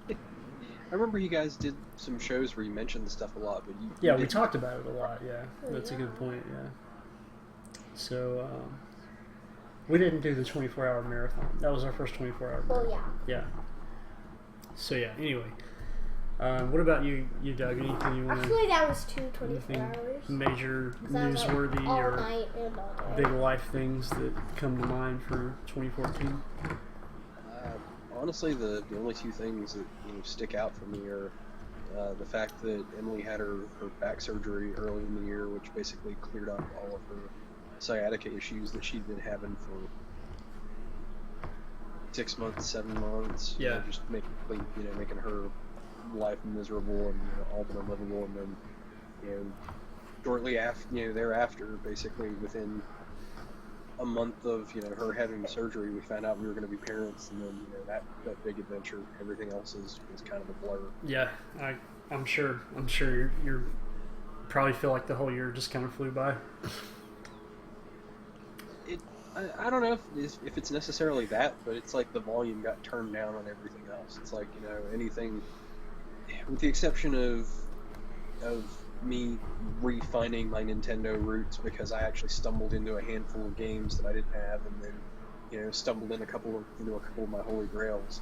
I remember you guys did some shows where you mentioned the stuff a lot, but we talked about it a lot. Yeah, that's a good point. Yeah. So we didn't do the 24-hour marathon. That was our first 24-hour marathon. Oh yeah. Yeah. So yeah. Anyway, what about you, Doug? Anything you want? Actually, that was 24 hours. Major newsworthy or big life things that come to mind for 2014? Honestly, the only two things that stick out for me are the fact that Emily had her back surgery early in the year, which basically cleared up all of her sciatica issues that she'd been having for 6 months, 7 months. Yeah. Just making her life miserable and all but unlivable. And then shortly after, thereafter, basically within a month of her having the surgery, we found out we were going to be parents, and then that big adventure. Everything else is kind of a blur. Yeah, I'm sure you're probably feel like the whole year just kind of flew by. I don't know if it's necessarily that, but it's like the volume got turned down on everything else. It's like, anything, with the exception of me refining my Nintendo roots because I actually stumbled into a handful of games that I didn't have, and then stumbled into a couple of my holy grails.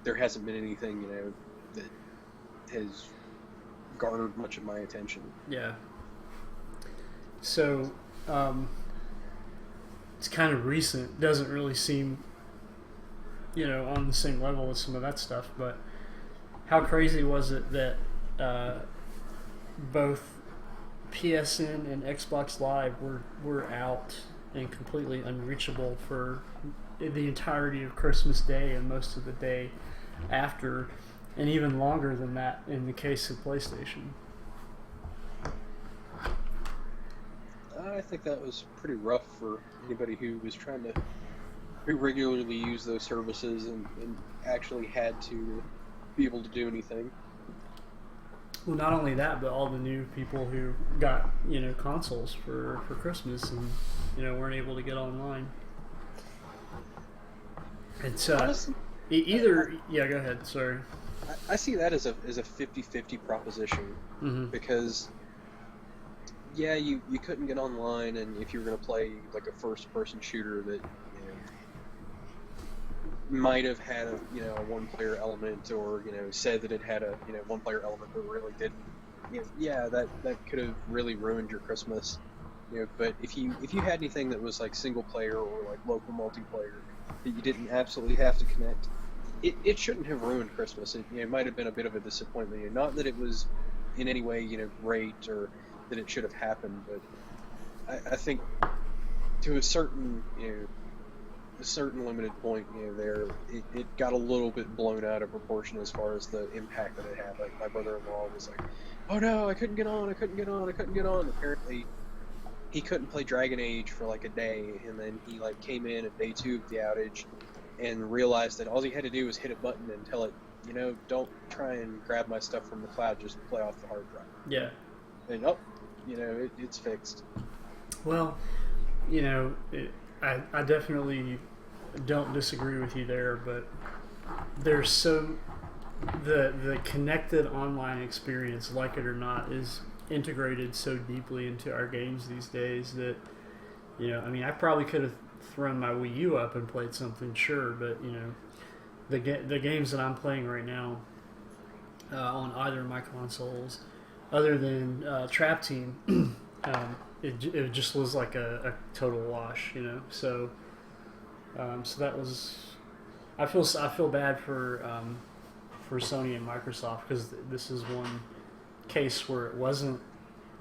There hasn't been anything that has garnered much of my attention. Yeah. So it's kind of recent. Doesn't really seem on the same level as some of that stuff. But how crazy was it that both PSN and Xbox Live were out and completely unreachable for the entirety of Christmas Day and most of the day after, and even longer than that in the case of PlayStation? I think that was pretty rough for anybody who regularly used those services and actually had to be able to do anything. Well, not only that, but all the new people who got consoles for Christmas and weren't able to get online. It's Honestly, either yeah. Go ahead. Sorry. I see that as a 50-50 proposition, because you couldn't get online, and if you were going to play like a first-person shooter that might have had a one-player element, or said that it had a one-player element but really didn't, that could have really ruined your Christmas. But if you had anything that was like single-player or like local multiplayer that you didn't absolutely have to connect, it shouldn't have ruined Christmas. It might have been a bit of a disappointment. Not that it was in any way great or that it should have happened, but I think to a certain limited point it got a little bit blown out of proportion as far as the impact that it had. Like, my brother-in-law was like, "Oh no, I couldn't get on. Apparently he couldn't play Dragon Age for like a day, and then he like came in at day 2 of the outage and realized that all he had to do was hit a button and tell it, don't try and grab my stuff from the cloud, just play off the hard drive." Yeah. And it's fixed. Well, I definitely don't disagree with you there, but there's the connected online experience, like it or not, is integrated so deeply into our games these days that I probably could have thrown my Wii U up and played something, sure, but the games that I'm playing right now on either of my consoles, other than Trap Team, it just was like a total wash, So that was. I feel bad for Sony and Microsoft, because this is one case where it wasn't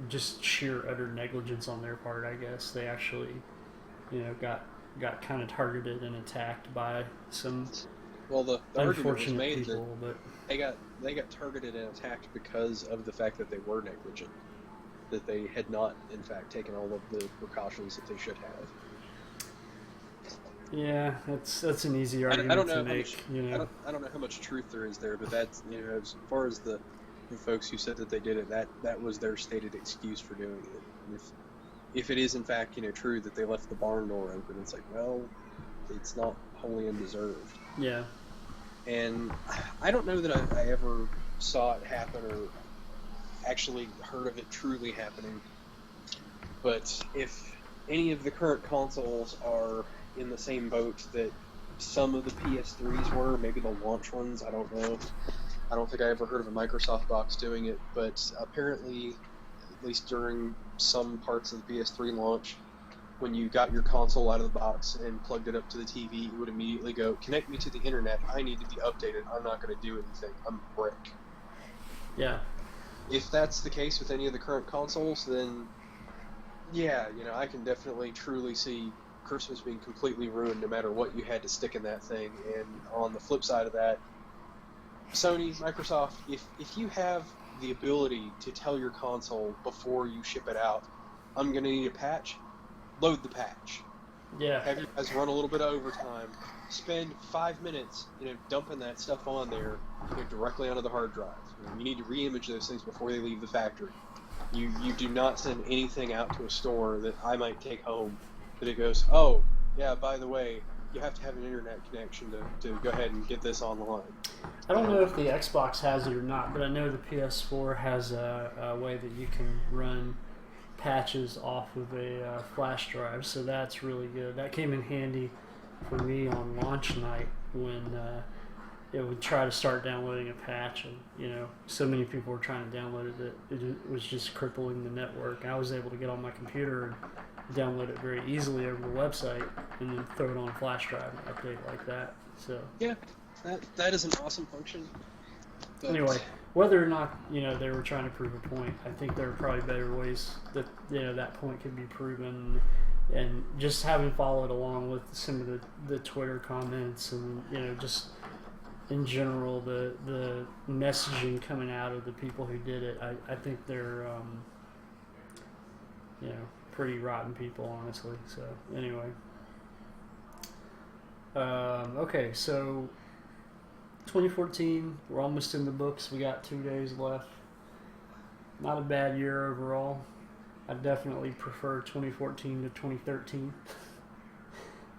just sheer utter negligence on their part. I guess they actually, got kind of targeted and attacked by some the unfortunate made people. But they got targeted and attacked because of the fact that they were negligent, that they had not, in fact, taken all of the precautions that they should have. Yeah, that's an easy argument to make. I don't know how much truth there is there, but that's as far as the folks who said that they did it, that was their stated excuse for doing it. And if it is in fact true that they left the barn door open, it's like, well, it's not wholly undeserved. Yeah. And I don't know that I ever saw it happen or actually heard of it truly happening. But if any of the current consoles are in the same boat that some of the PS3s were, maybe the launch ones, I don't know. I don't think I ever heard of a Microsoft box doing it, but apparently, at least during some parts of the PS3 launch, when you got your console out of the box and plugged it up to the TV, it would immediately go, "Connect me to the internet, I need to be updated, I'm not going to do anything, I'm a brick." Yeah. If that's the case with any of the current consoles, then yeah, I can definitely truly see Christmas being completely ruined no matter what you had to stick in that thing. And on the flip side of that, Sony, Microsoft, if you have the ability to tell your console before you ship it out, "I'm going to need a patch," load the patch. Yeah. Have you guys run a little bit of overtime. Spend 5 minutes, dumping that stuff on there, directly onto the hard drive. You need to re-image those things before they leave the factory. You do not send anything out to a store that I might take home that it goes, oh, yeah, by the way, you have to have an internet connection to go ahead and get this online. I don't know if the Xbox has it or not, but I know the PS4 has a way that you can run patches off of a flash drive, so that's really good. That came in handy for me on launch night when it would try to start downloading a patch, and so many people were trying to download it that it was just crippling the network. I was able to get on my computer and download it very easily over the website and then throw it on a flash drive and update like that. So yeah, that is an awesome function. But anyway, whether or not they were trying to prove a point, I think there are probably better ways that that point can be proven. And just having followed along with some of the Twitter comments and just in general the messaging coming out of the people who did it, I think they're pretty rotten people, honestly. So anyway, okay, so 2014, we're almost in the books. We got 2 days left. Not a bad year overall. I definitely prefer 2014 to 2013,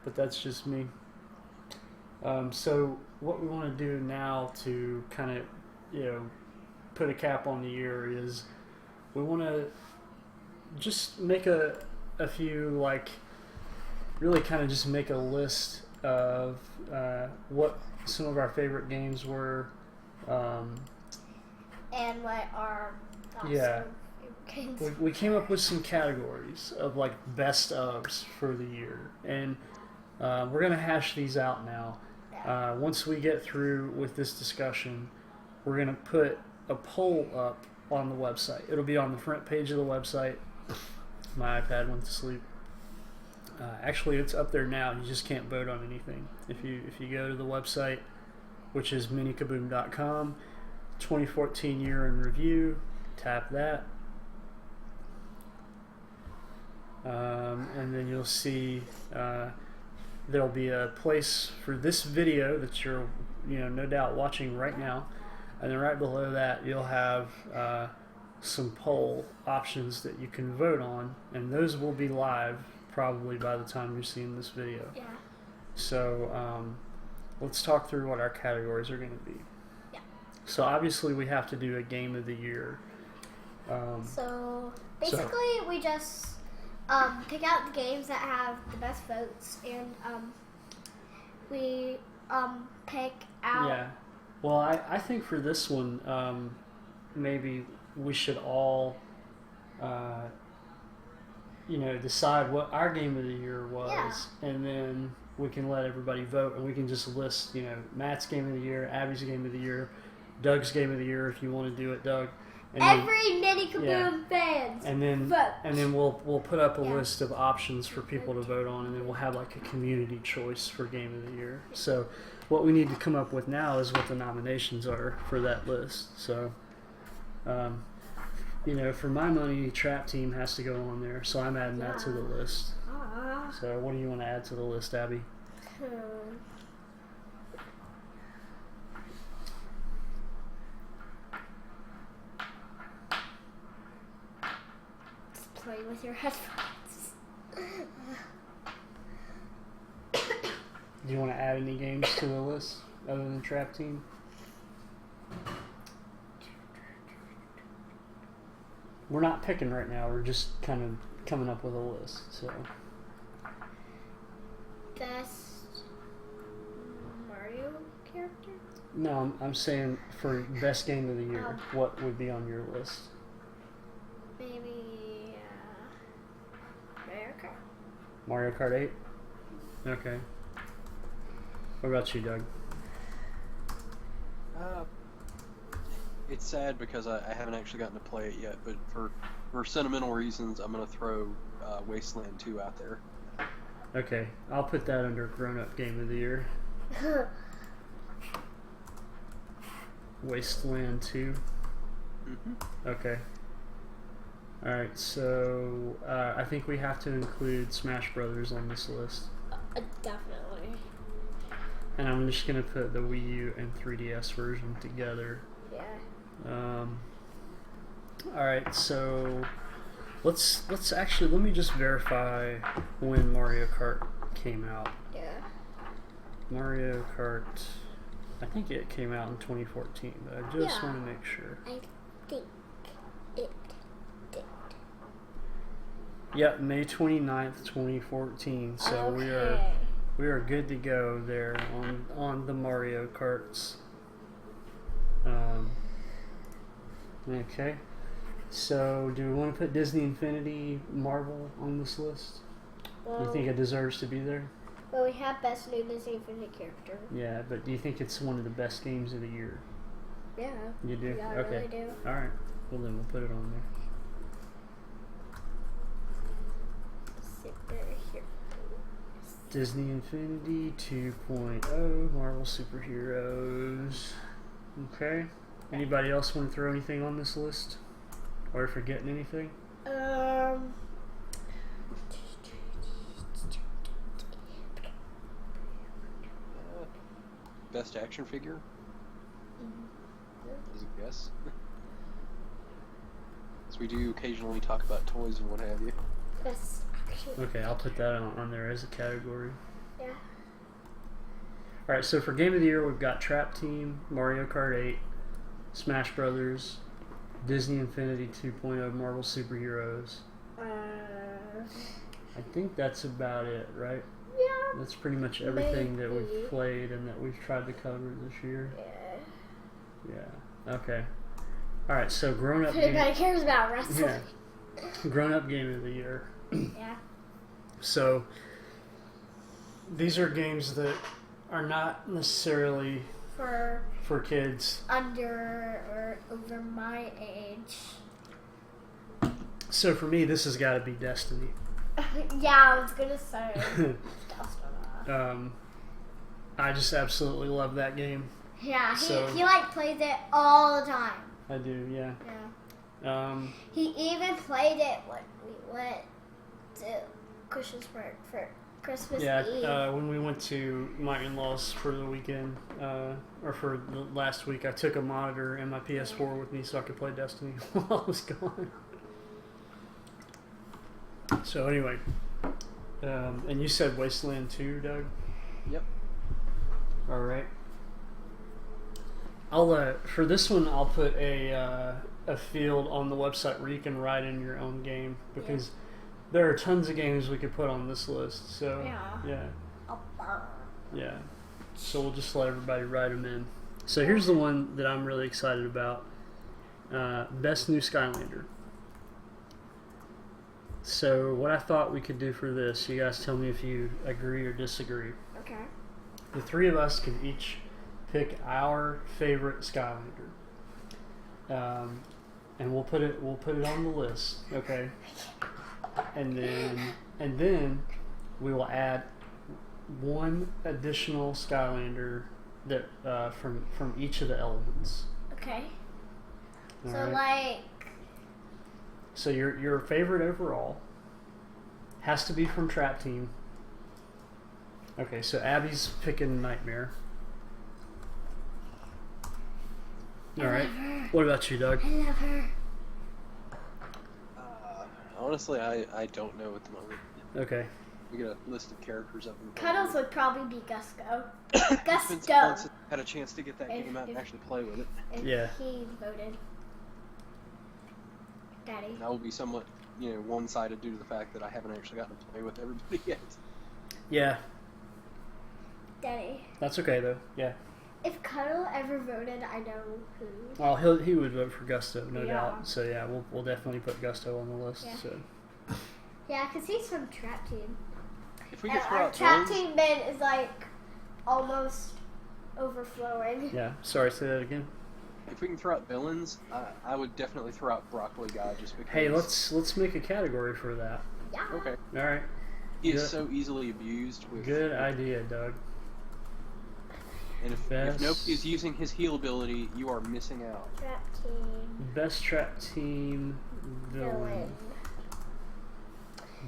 but that's just me. So what we want to do now to kind of put a cap on the year is we want to just make a few, like, really kind of just make a list of what some of our favorite games were, and what our yeah. games. We came up with some categories of like best ofs for the year, and we're gonna hash these out now. Once we get through with this discussion, we're gonna put a poll up on the website. It'll be on the front page of the website. My iPad went to sleep. Actually, it's up there now. You just can't vote on anything. If you go to the website, which is minikaboom.com, 2014 year in review, tap that. And then you'll see there'll be a place for this video that you're no doubt watching right now, and then right below that you'll have some poll options that you can vote on, and those will be live probably by the time you're seeing this video. Yeah. So let's talk through what our categories are going to be. Yeah. So obviously we have to do a game of the year. So basically we just pick out the games that have the best votes, and we pick out. Yeah. Well, I think for this one, maybe we should all, decide what our game of the year was, and then we can let everybody vote, and we can just list, Matt's game of the year, Abby's game of the year, Doug's game of the year, if you want to do it, Doug. And every Mini Kaboom fans and then vote. And then we'll put up a list of options for people to vote on, and then we'll have like a community choice for game of the year. So what we need to come up with now is what the nominations are for that list. So for my money, Trap Team has to go on there, so I'm adding that to the list. So what do you want to add to the list, Abby? Play with your headphones. Do you want to add any games to the list other than Trap Team? We're not picking right now. We're just kind of coming up with a list. So Best Mario character? no, I'm saying for best game of the year, what would be on your list? Maybe Mario Kart. Mario Kart 8? Okay. What about you, Doug? It's sad because I haven't actually gotten to play it yet, but for sentimental reasons, I'm going to throw Wasteland 2 out there. Okay, I'll put that under grown-up game of the year. Wasteland 2? Mm-hmm. Okay. Alright, so I think we have to include Smash Brothers on this list. Definitely. And I'm just going to put the Wii U and 3DS version together. Yeah. Alright, so Let's actually let me just verify when Mario Kart came out. Yeah. Mario Kart, I think it came out in 2014, but I just want to make sure. I think it did. Yep, May 29th, 2014. So we are good to go there on the Mario Karts. Okay. So, do we want to put Disney Infinity Marvel on this list? Well, You think it deserves to be there? Well, we have best new Disney Infinity character. Yeah, but do you think it's one of the best games of the year? Yeah. You do? Yeah, I okay. really do. Alright. Well, then we'll put it on there. Sit there here. Disney Infinity 2.0, Marvel Superheroes. Okay. Anybody else want to throw anything on this list? Or forgetting anything? Best action figure? As a guess. So we do occasionally talk about toys and what have you. Best action. Okay, I'll put that on there as a category. Yeah. Alright, so for Game of the Year, we've got Trap Team, Mario Kart 8, Smash Brothers, Disney Infinity 2.0, Marvel Superheroes. I think that's about it, right? Yeah. That's pretty much everything that we've played and that we've tried to cover this year. Yeah. Okay. Alright, so grown up Nobody cares about wrestling. Yeah. Grown up game of the year. Yeah. So these are games that are not necessarily For kids. under or over my age. So for me, this has got to be Destiny. Yeah, I was gonna say. I just absolutely love that game. Yeah, So- he like plays it all the time. I do, yeah. Yeah. He even played it when we went to Christmas break for Christmas Eve. Yeah, when we went to my in-laws for the weekend, or for the last week, I took a monitor and my PS4 with me so I could play Destiny while I was gone. So anyway, and you said Wasteland 2, Doug? Yep. All right. I'll for this one I'll put a field on the website where you can write in your own game because there are tons of games we could put on this list. So yeah. So we'll just let everybody write them in. So here's the one that I'm really excited about. Best New Skylander. So what I thought we could do for this, you guys tell me if you agree or disagree. Okay. The three of us can each pick our favorite Skylander, and we'll put it on the list, okay? And then we will add one additional Skylander that from each of the elements. Okay. All So right? So your favorite overall has to be from Trap Team. Okay, so Abby's picking Nightmare. All right. What about you, Doug? I love her. Honestly, I don't know at the moment. Okay. We got a list of characters up in Cuddles would probably be Gusto. Since Gusto. once I had a chance to get that game out and If- actually play with it. If Yeah. he voted. Daddy. And I will be somewhat, one-sided due to the fact that I haven't actually gotten to play with everybody yet. Yeah, Daddy. that's okay though. Yeah. If Cuddle ever voted, I know who. Well, he would vote for Gusto, no Yeah. doubt. So yeah, we'll definitely put Gusto on the list. Yeah. So Yeah, because he's from Trap Team. If we And could throw our out Trap villains, Team bin is like almost overflowing. yeah. Sorry, say that again. if we can throw out villains, I would definitely throw out Broccoli Guy just because. Hey, let's make a category for that. Yeah. Okay. All right. He is Good. so easily abused with. Good idea, Doug. And if nobody's using his heal ability, you are missing out. Trap Team Best Trap Team villain. villain.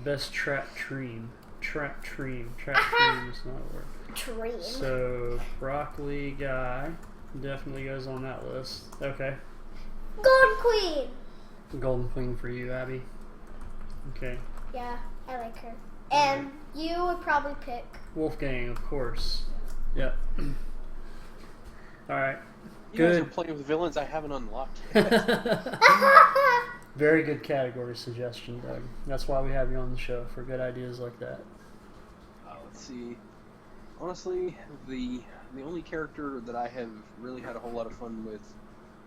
Best Trap Team. Trap Team. Trap Team is not a word. Dream. So Broccoli Guy definitely goes on that list. Okay. Golden Queen. Golden Queen for you, Abby. Okay. Yeah, I like her. And you would probably pick Wolfgang, of course. Yep. All right. You Good. guys are playing with villains I haven't unlocked yet. Very good category suggestion, Doug. That's why we have you on the show, for good ideas like that. Let's see. Honestly, the only character that I have really had a whole lot of fun with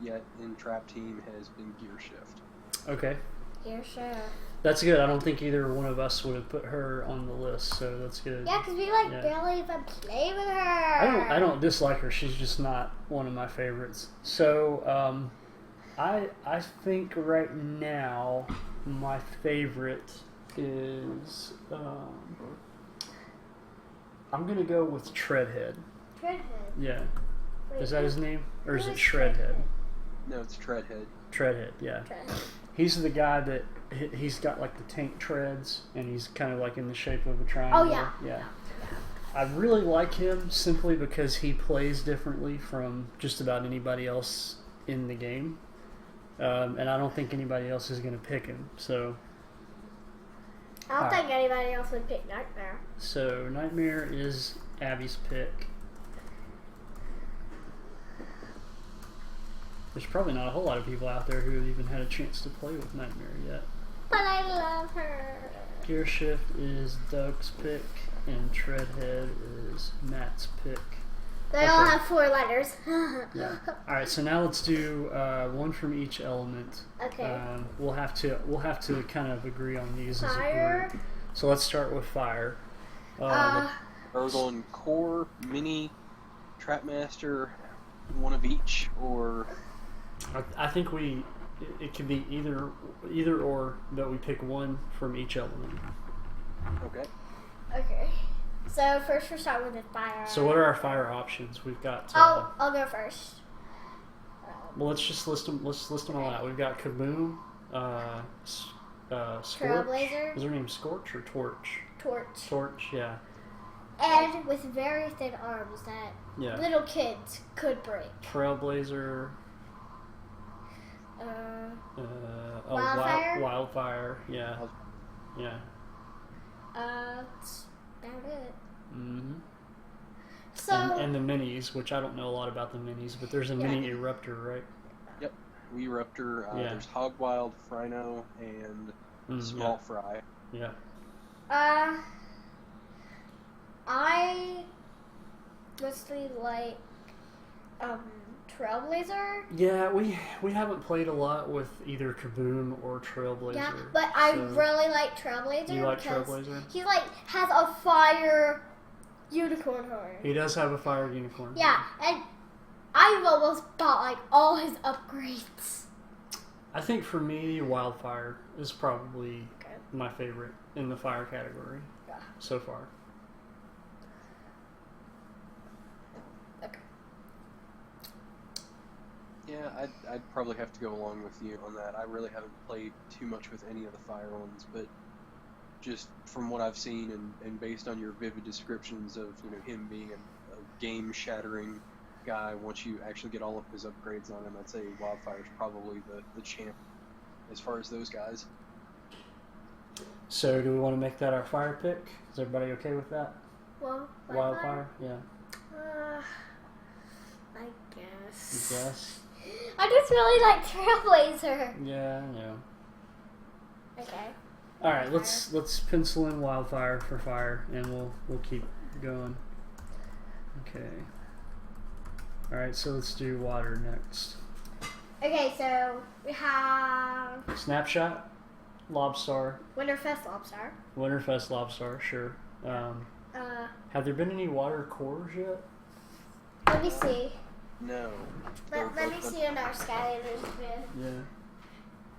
yet in Trap Team has been Gear Shift. Okay. Gear Shift. That's good. I don't think either one of us would have put her on the list, so that's good. Yeah, because we barely even play with her. I don't dislike her. She's just not one of my favorites. So I think right now my favorite is I'm gonna go with Treadhead. Treadhead. Yeah. Wait, Is that his name, or is it Shredhead? Shredhead? No, it's Treadhead. Treadhead. Yeah. Treadhead. He's the guy that he's got like the tank treads, and he's kind of like in the shape of a triangle. Oh yeah. Yeah. I really like him simply because he plays differently from just about anybody else in the game, and I don't think anybody else is going to pick him. So. I don't think anybody else would pick Nightmare. So Nightmare is Abby's pick. There's probably not a whole lot of people out there who have even had a chance to play with Nightmare yet. But I love her. Gear Shift is Doug's pick, and Treadhead is Matt's pick. They all have 4 letters. Yeah. All right. So now let's do one from each element. Okay. We'll have to kind of agree on these Fire. as a group. So let's start with fire. Are we going core, mini, Trapmaster, one of each, or? I think it can be either or, but we pick one from each element. Okay. Okay. So first we're starting with the fire. So what are our fire options? We've got. I'll go first. Well, let's just list them. Let's list them all out. We've got KABOOM, Scorch. Trailblazer. Is her name Scorch or Torch? Torch. Torch, yeah. And with very thin arms that little kids could break. Trailblazer. Wildfire. Wildfire, yeah. Yeah. That's about it. Mm-hmm. So and the minis, which I don't know a lot about the minis, but there's a mini Eruptor, right? Yep. Eruptor. There's Hogwild, Frino, and Small Fry. Yeah. I mostly like Trailblazer. Yeah, we haven't played a lot with either KABOOM or Trailblazer. Yeah, but I really like Trailblazer. You like Trailblazer? He has a fire unicorn horn. He does have a fire unicorn. Yeah, and I've almost bought all his upgrades. I think for me, Wildfire is probably my favorite in the fire category so far. Okay. Yeah, I'd probably have to go along with you on that. I really haven't played too much with any of the fire ones, but just from what I've seen and based on your vivid descriptions of him being a game-shattering guy, once you actually get all of his upgrades on him, I'd say Wildfire's probably the champ as far as those guys. So do we want to make that our fire pick? Is everybody okay with that? Well, Wildfire? Yeah. I guess. You guess? I just really like Trailblazer. Yeah, I know. Okay. All right, let's pencil in Wildfire for fire, and we'll keep going. Okay. All right, so let's do water next. Okay, so we have Snapshot, Lobstar. Winterfest Lobstar. Winterfest Lobstar, sure. Have there been any water cores yet? Let me see. No. Let me see in our Skylanders vid. Yeah.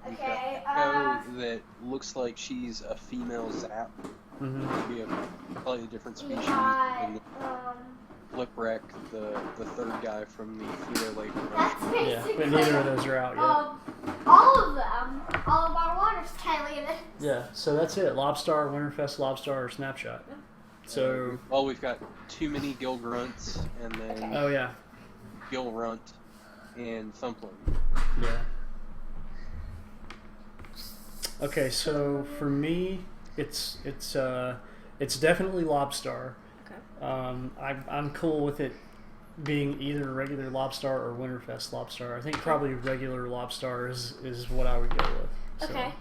Okay. That looks like she's a female Zap. Mm-hmm. Maybe a slightly different We species. got, And Flipwreck, the third guy from the Fluto Lake. that's basically Yeah, but neither of those are out yet. all of them. All of our water Skylanders. Yeah, so that's it. Lobstar, Winterfest Lobstar, or Snapshot. So. Well, we've got too many Gil Grunts, and then Oh yeah. Gil Runt, and Thumpling. Yeah. Okay, so for me, it's definitely Lobstar. Okay. I'm cool with it being either regular Lobstar or Winterfest Lobstar. I think probably regular Lobstar is what I would go with. So, Okay.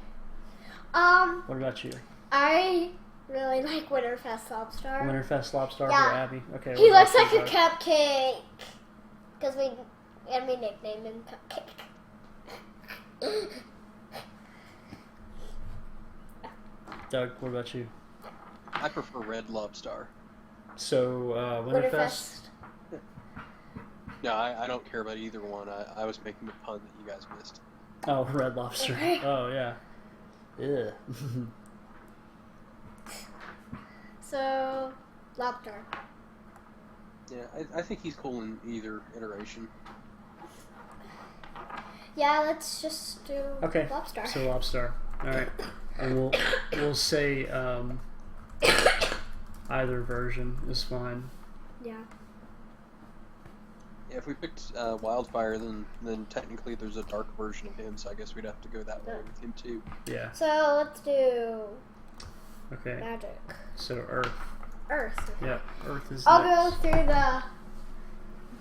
what about you? I really like Winterfest Lobstar. Winterfest Lobstar Yeah. for Abby? Okay. He what looks about like you, a Doug? cupcake. Because we nicknamed him Cupcake. Doug, what about you? I prefer Red Lobstar. So, Winterfest? No, I don't care about either one. I was making the pun that you guys missed. Oh, Red Lobster. Okay. Oh, yeah. Yeah. So, Lobster. Yeah, I think he's cool in either iteration. Yeah, let's just do Okay. Lobster. So Lobstar. All right. And we'll say either version is fine. Yeah. Yeah, if we picked Wildfire, then technically there's a dark version of him, so I guess we'd have to go that way with him too. Yeah. So, let's do Okay. Magic. So Earth. Earth. Yeah. Earth is I'll next. go through the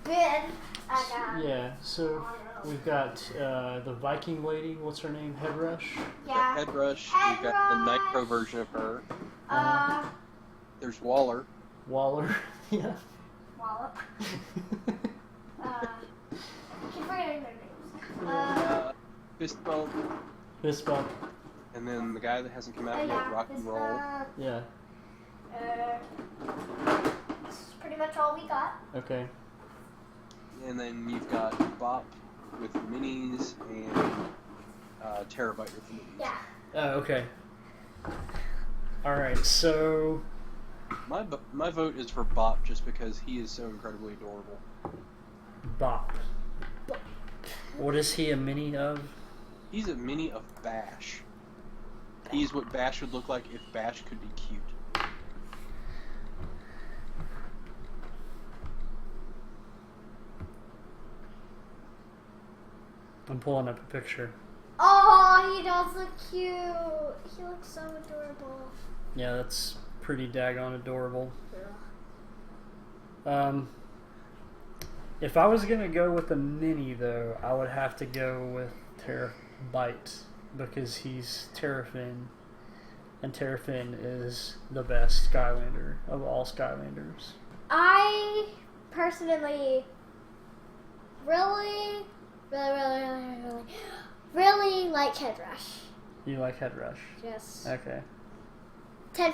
bin I got. Yeah. So we've got the Viking lady. What's her name? Headrush. Yeah. Headrush, you've got the Nitro version of her. There's Waller. Waller. Yeah. Wallop. Keep forgetting their names. Fist Bump, Fist bump. and then the guy that hasn't come out yet, Rock and Roll. Yeah. That's pretty much all we got. Okay. And then you've got Bop with the minis and Terabyte with the minis. Yeah. Oh, okay. All right. So My vote is for Bop just because he is so incredibly adorable. Bop. What is he a mini of? He's a mini of Bash. He's what Bash would look like if Bash could be cute. I'm pulling up a picture. Oh, he does look cute. He looks so adorable. Yeah, that's pretty daggone adorable. Yeah. If I was gonna go with a mini though, I would have to go with Terabyte because he's Terrafin, and Terrafin is the best Skylander of all Skylanders. I personally really like Headrush. You like Headrush? Yes. Okay. 10%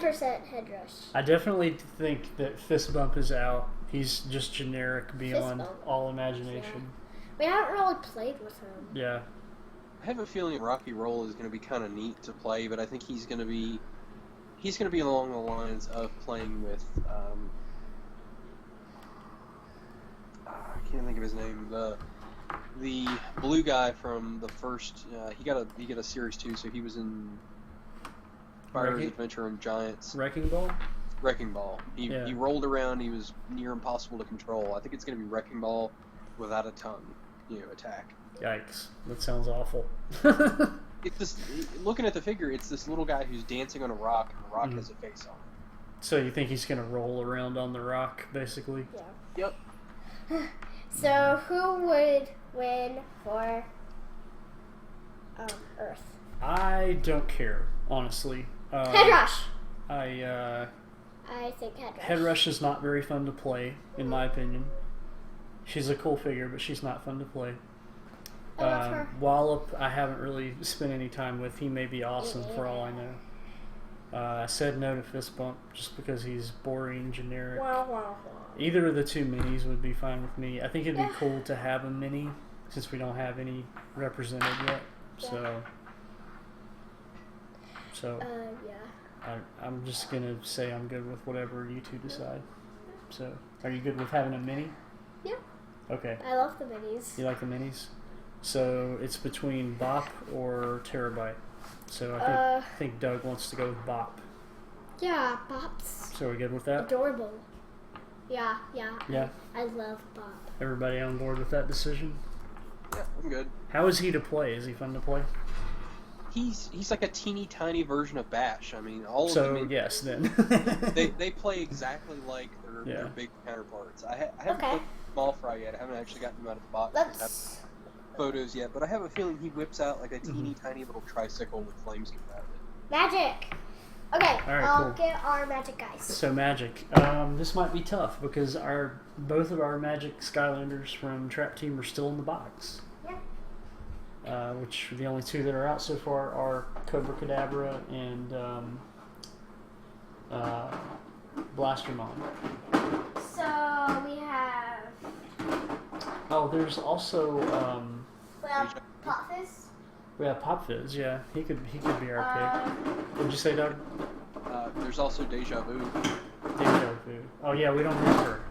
Headrush. I definitely think that Fist Bump is out. He's just generic beyond Bump. all imagination. We haven't really played with him. Yeah. I have a feeling Rocky Roll is going to be kind of neat to play, but I think he's going to be along the lines of playing with I can't think of his name. The blue guy from the first he got a series 2, so he was in Spyro's Adventure and Giants. Wrecking Ball? Wrecking Ball. He rolled around. He was near impossible to control. I think it's going to be Wrecking Ball without a tongue, attack. Yikes. That sounds awful. It's this. Looking at the figure, it's this little guy who's dancing on a rock, and the rock has a face on it. So you think he's going to roll around on the rock, basically? Yeah. Yep. So who would win for Earth? I don't care, honestly. Headrush. I think Headrush. Headrush is not very fun to play, in my opinion. She's a cool figure, but she's not fun to play. I love her. Wallop, I haven't really spent any time with. He may be awesome for all I know. I said no to Fist Bump just because he's boring, generic. Wow. Either of the two minis would be fine with me. I think it'd be cool to have a mini since we don't have any represented yet. So yeah. I'm just gonna say I'm good with whatever you two decide. So, are you good with having a mini? Yeah. Okay. I love the minis. You like the minis? So it's between Bop or Terabyte. So I think Doug wants to go with Bop. Yeah, Bop's So we're good with that? adorable. Yeah. Yeah. I love Bop. he's like a teeny tiny version of Bash. I mean, all of So them. yes, then they play exactly like their big counterparts. I haven't played Small Fry yet. I haven't actually gotten him out of the box. I haven't photos yet, but I have a feeling he whips out like a teeny tiny little tricycle with flames coming out of it. Magic. Okay, All right, I'll cool. get our magic guys. So magic. This might be tough because both of our magic Skylanders from Trap Team are still in the box. Yeah. Which the only two that are out so far are Cobra Kadabra and Blastermon. So we have. Oh, there's also Pop Fizz. we have Pop Fizz. Yeah, he could be our pick. What'd you say, Doug? There's also Deja Vu. Deja Vu. Oh yeah, we don't have her.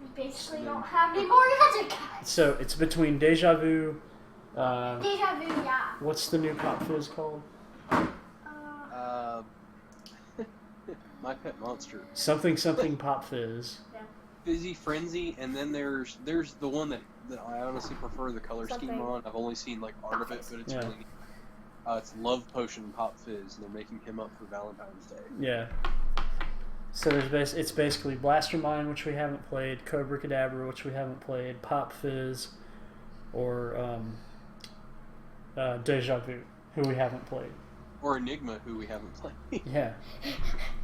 We basically don't have any more magic guys. So it's between Deja Vu. Deja Vu, yeah. What's the new Pop Fizz called? My Pet Monster. Something Pop Fizz. Fizzy Frenzy, and then there's the one that I honestly prefer the color scheme on. I've only seen like art of it, but it's really neat. It's Love Potion Pop Fizz, and they're making him up for Valentine's Day. Yeah. So it's basically Blastermine, which we haven't played, Cobra Kadabra, which we haven't played, Pop Fizz, or Deja Vu, who we haven't played. Or Enigma, who we haven't played. Yeah.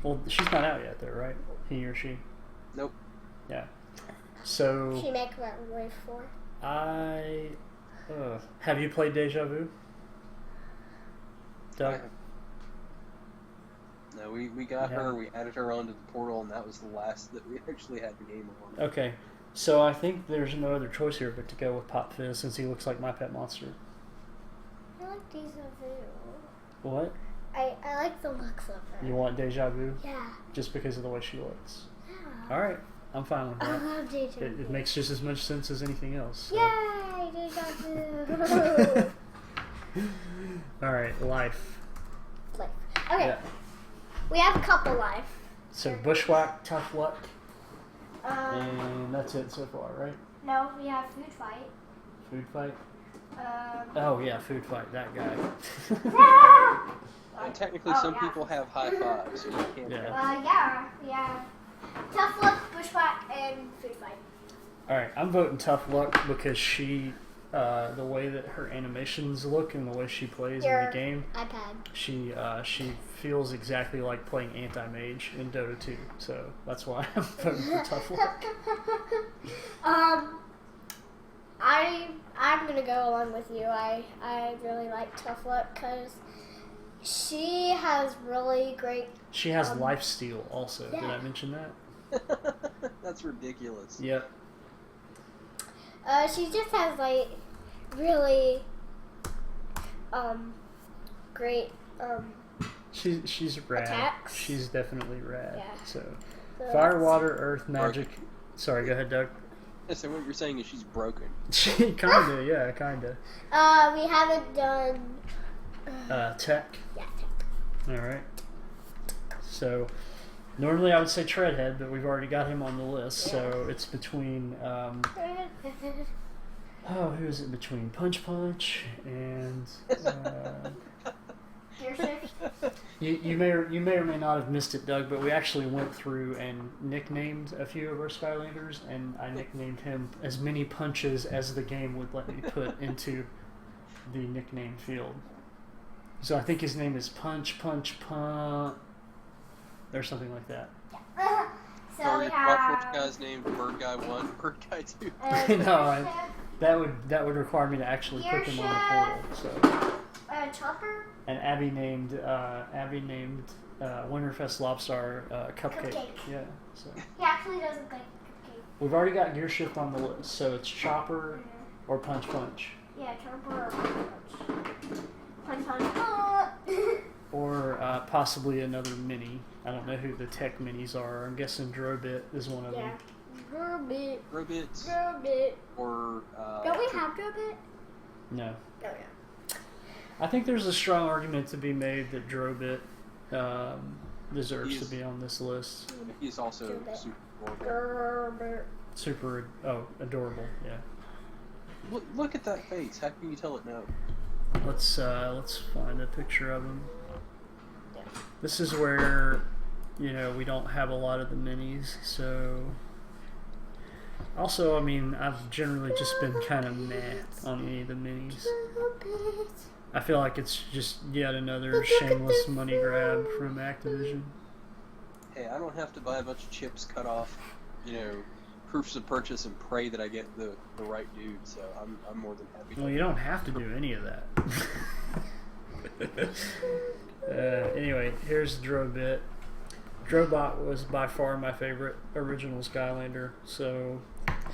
Well, she's not out yet, though, right? He or she? Nope. Yeah. So... She make Wave 4. have you played Deja Vu? Doug? No, we got her, we added her onto the portal, and that was the last that we actually had the game on. Okay. So I think there's no other choice here but to go with Pop Fizz, since he looks like My Pet Monster. I like Deja Vu. What? I like the looks of her. You want Deja Vu? Yeah. Just because of the way she looks? Yeah. Alright. I'm fine with that. I love Deja Vu. It makes just as much sense as anything else. So. Yay! Deja Vu! Alright, life. Life. Okay. Yeah. We have a couple life. So Bushwhack, Tough Luck, Um, and that's it so far, right? no, we have Food Fight. Food Fight? Um, Oh yeah, Food Fight, that guy. And technically, some people have high fives, so you can't. Yeah. we have Tough Luck, Bushwhack, and Food Fight. Alright, I'm voting Tough Luck because she, the way that her animations look and the way she plays in the game, iPad. she feels exactly like playing Anti-Mage in Dota 2, so that's why I'm voting for Tough Luck. I'm gonna go along with you. I really like Tough Luck because she has really great. She has lifesteal also. Yeah. Did I mention that? That's ridiculous. Yep. She just has like really great She's rad. attacks. She's definitely rad. Yeah. So So fire, water, earth, magic. Sorry, go ahead, Doug. So what you're saying is she's broken. She kinda, yeah, kinda. We haven't done. Tech. Yeah. All right. So normally I would say Treadhead, but we've already got him on the list. So it's between. Who is it between? Punch and. You may or may not have missed it, Doug, but we actually went through and nicknamed a few of our Skylanders, and I nicknamed him as many punches as the game would let me put into the nickname field. So I think his name is Punch, or something like that. So we First have. guy's named Bird Guy 1, Bird Guy 2. No, that would require me to actually put them on the portal. So. Chopper. And Abby named Winterfest Lobstar Cupcake. Yeah. So He actually doesn't like cupcake. we've already got Gear Shift on the list, so it's Chopper or Punch. Yeah, Chopper or Punch. Or possibly another mini. I don't know who the tech minis are. I'm guessing Drobit is one of them. Drobit. Robit. Or Don't we have Drobit? No. No, yeah. I think there's a strong argument to be made that Drobit deserves to be on this list. He's also Drobit. super adorable. Super adorable, yeah. Look at that face. How can you tell it no? Let's find a picture of him. This is where, you know, we don't have a lot of the minis, so... Also, I mean, I've generally just been kind of meh on any of the minis. I feel like it's just yet another shameless money grab from Activision. Hey, I don't have to buy a bunch of chips, cut off, you know, proofs of purchase, and pray that I get the right dude. So I'm more than happy. Well, you don't have to do any of that. Anyway, here's Drobit. Drobot was by far my favorite original Skylander, so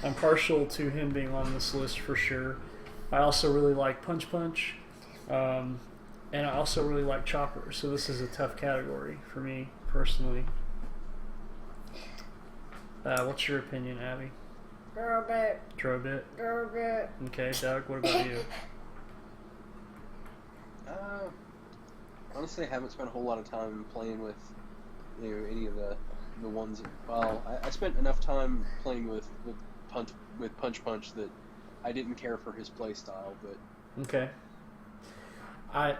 I'm partial to him being on this list for sure. I also really like Punch Punch, and I also really like Chopper, so this is a tough category for me personally. What's your opinion, Abby? Drobit. Drobit? Drobit. Okay, Doug, what about you? Honestly, I haven't spent a whole lot of time playing with, you know, any of the ones. Well, I spent enough time playing with Punch Punch that I didn't care for his play style, but okay. I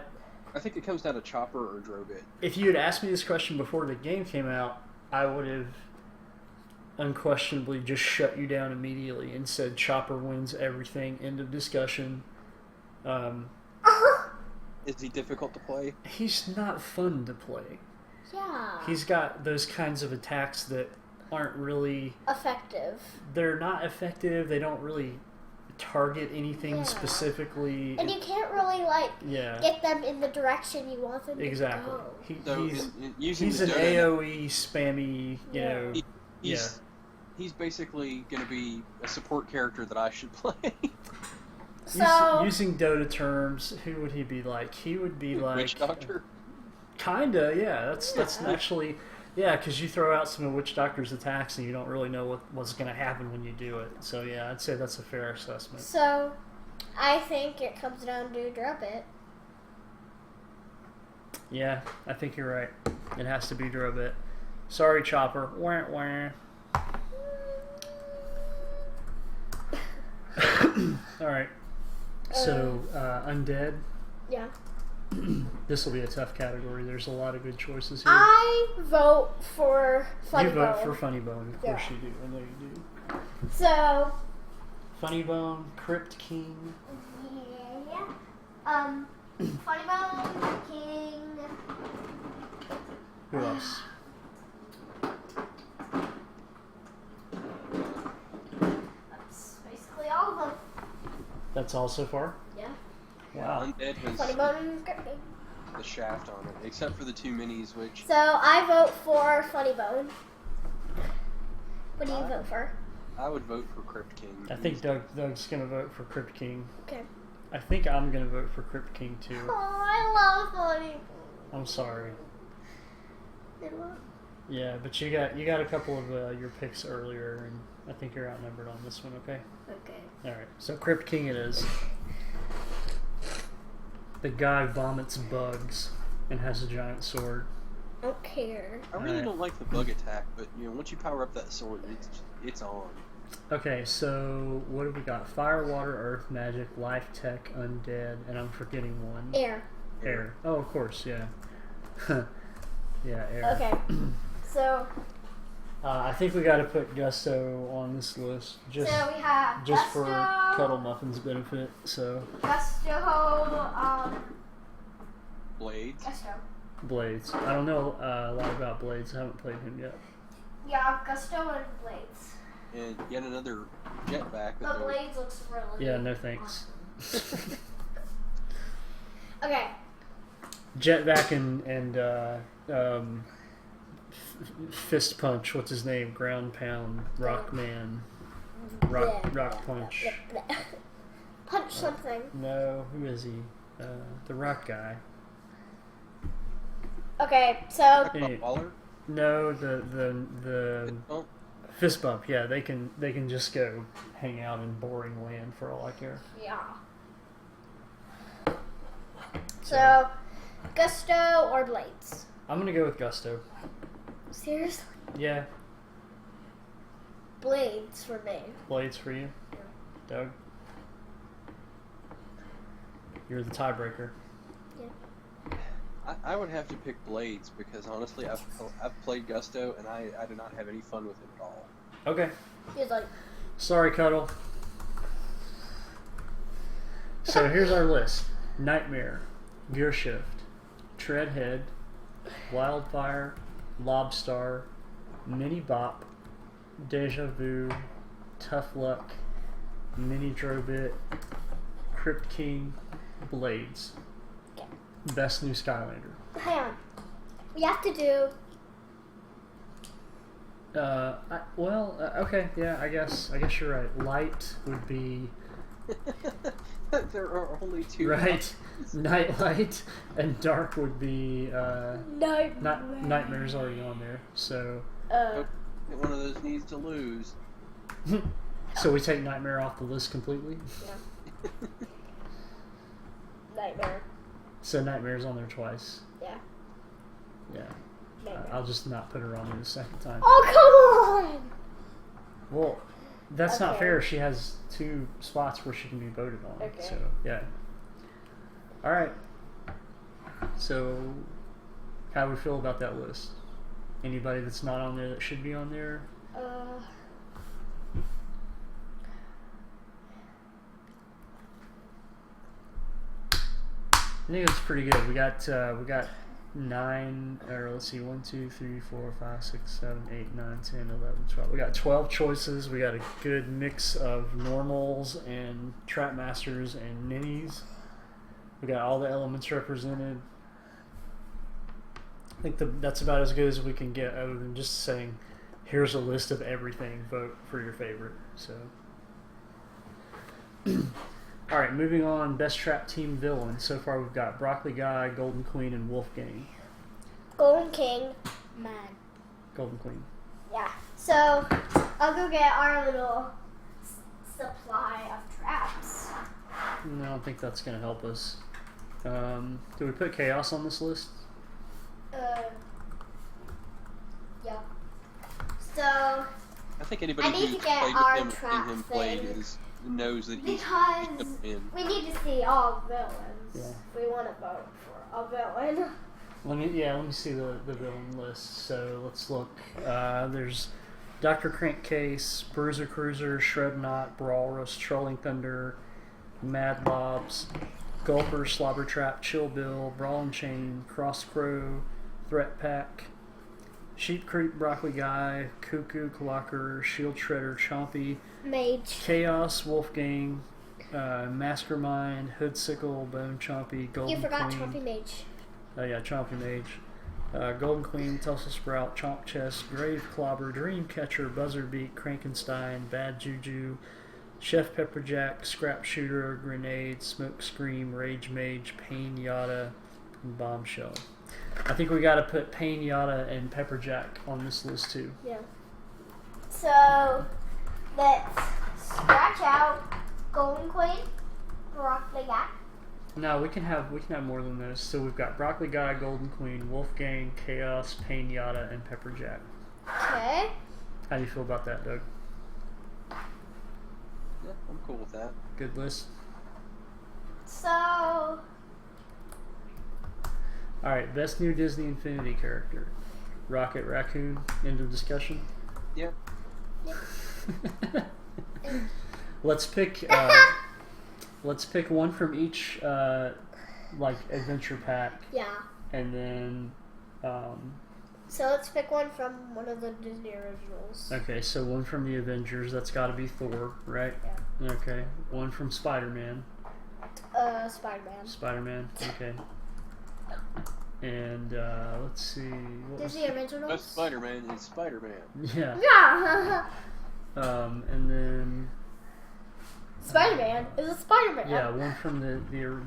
think it comes down to Chopper or Drobit. If you had asked me this question before the game came out, I would have unquestionably just shut you down immediately and said Chopper wins everything. End of discussion. Is he difficult to play? He's not fun to play. Yeah. He's got those kinds of attacks that aren't really effective. They're not effective. They don't really target anything specifically. And you can't really get them in the direction you want them to go. He's an AoE spammy, you know. He's basically going to be a support character that I should play. So using Dota terms, who would he be like? He would be like Witch Doctor. Kinda, yeah. That's actually, yeah, because you throw out some of Witch Doctor's attacks and you don't really know what's going to happen when you do it. So yeah, I'd say that's a fair assessment. So, I think it comes down to Drobit. Yeah, I think you're right. It has to be Drobit. Sorry, Chopper. Wah, wah. All right. So, Undead. Yeah. This will be a tough category. There's a lot of good choices here. I vote for Funny Bone. You vote for Funny Bone. Of course you do. I know you do. So... Funny Bone, Crypt King. Yeah. Funny Bone, King... Who else? That's basically all of them. That's all so far? Yeah. Wow. Undead has Funny Bone, Crypt King. the shaft on it, except for the two minis, which... So, I vote for Funny Bone. What do you vote for? I would vote for Crypt King. I think Doug's going to vote for Crypt King. Okay. I think I'm going to vote for Crypt King too. Oh, I love Funny Bone. I'm sorry. Yeah, but you got a couple of your picks earlier, and I think you're outnumbered on this one, okay? Okay. Alright, so Crypt King it is. The guy vomits bugs and has a giant sword. I don't care. I really don't like the bug attack, but you know, once you power up that sword, it's on. Okay, so what have we got? Fire, water, earth, magic, life, tech, undead, and I'm forgetting one. Air. Air. Oh, of course, yeah. Yeah, air. Okay. So... I think we got to put Gusto on this list, just so we have for Gusto, Cuddle Muffin's benefit. So Gusto, Blades. Gusto. Blades. I don't know a lot about Blades. I haven't played him yet. Yeah, Gusto and Blades. And yet another jetpack. But Blades looks really... Yeah, no thanks. Okay. Jetvac and Fist Punch. What's his name? Ground Pound. Rockman. Rock Punch. Punch something. No, who is he? The Rock guy. Okay, so... Waller? No, the Fist Bump. Yeah, they can just go hang out in boring land for all I care. Yeah. So, Gusto or Blades? I'm gonna go with Gusto. Seriously? Yeah, Blades for me. Blades for you. Yeah. Doug? You're the tiebreaker. Yeah. I would have to pick Blades because honestly, I've played Gusto and I do not have any fun with it at all. Okay. He's like, sorry, Cuddle. So here's our list: Nightmare, Gearshift, Treadhead, Wildfire, Lobstar, Mini Bop, Deja Vu, Tough Luck, Mini Drobit, Crypt King, Blades. okay. Best new Skylander. Hang on. We have to do. Okay, yeah, I guess you're right. Light would be There are only two. right. Nightlight and dark would be Nightmare's already on there. So One of those needs to lose. so we take Nightmare off the list completely. Yeah. Nightmare. So Nightmare's on there twice. Yeah. Yeah. Nightmare. I'll just not put her on there the second time. Oh, come on! Well, that's not Okay. fair. She has 2 spots where she can be voted on. Okay. So, yeah. All right. So, how do we feel about that list? Anybody that's not on there that should be on there? I think it's pretty good. We got 9, or let's see, 1, 2, 3, 4, 5, 6, 7, 8, 9, 10, 11, 12. We got 12 choices. We got a good mix of normals and trap masters and minis. We got all the elements represented. I think that's about as good as we can get, other than just saying, here's a list of everything, vote for your favorite. So, all right, moving on. Best trap team villain. So far, we've got Broccoli Guy, Golden Queen, and Wolfgang. Golden King, man. Golden Queen. Yeah. So I'll go get our little supply of traps. No, I don't think that's going to help us. Do we put Chaos on this list? Yeah. So I think anybody I need who's to get played our with him trap and him played thing. knows that he's because in. we need to see all villains. Yeah. If we want to vote for a villain. Let me see the villain list. So let's look. There's Dr. Crankcase, Bruiser Cruiser, Shredknot, Brawlrus, Trolling Thunder, Mad Lobs, Gulper, Slobber Trap, Chill Bill, Brawling Chain, Cross Crow, Threat Pack, Sheep Creep, Broccoli Guy, Cuckoo, Clocker, Shield Shredder, Chompy, Mage. Chaos, Wolfgang, Mastermind, Hoodsickle, Bone Chompy, Golden You forgot Queen. Chompy Mage. Oh yeah, Chompy Mage. Golden Queen, Tussle Sprout, Chomp Chest, Grave Clobber, Dreamcatcher, Buzzerbeat, Krankenstein, Bad Juju, Chef Pepperjack, Scrap Shooter, Grenade, Smoke Scream, Rage Mage, Pain Yada, and Bombshell. I think we gotta put Pain Yada and Pepperjack on this list too. Yeah. So let's scratch out Golden Queen, Broccoli Guy. No, we can have more than this. So we've got Broccoli Guy, Golden Queen, Wolfgang, Chaos, Pain Yada, and Pepperjack. Okay. How do you feel about that, Doug? Yeah, I'm cool with that. Good list. So Alright, best new Disney Infinity character. Rocket Raccoon, end of discussion. Yeah. Let's pick one from each adventure pack, yeah. and then So let's pick one from one of the Disney originals. okay, so one from the Avengers, that's gotta be Thor, right? Yeah. Okay. One from Spider-Man. Spider-Man. Spider-Man, okay. And let's see. What was Disney originals. Best Spider-Man is Spider-Man. yeah. Yeah. And then Spider-Man is a Spider-Man. yeah, one from the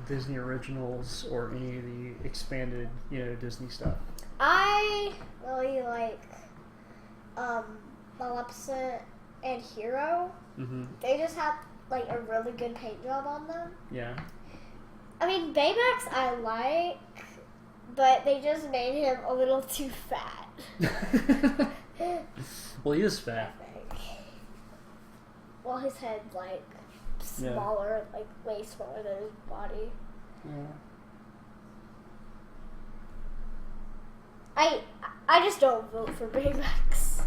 Disney originals or any of the expanded, Disney stuff. I really like Maleficent and Hero. Mm-hmm. They just have like a really good paint job on them. Yeah. I mean, Baymax I like, but they just made him a little too fat. Well, he is fat. I think. Well, his head's like smaller, like way smaller than his body. Yeah. I just don't vote for Baymax.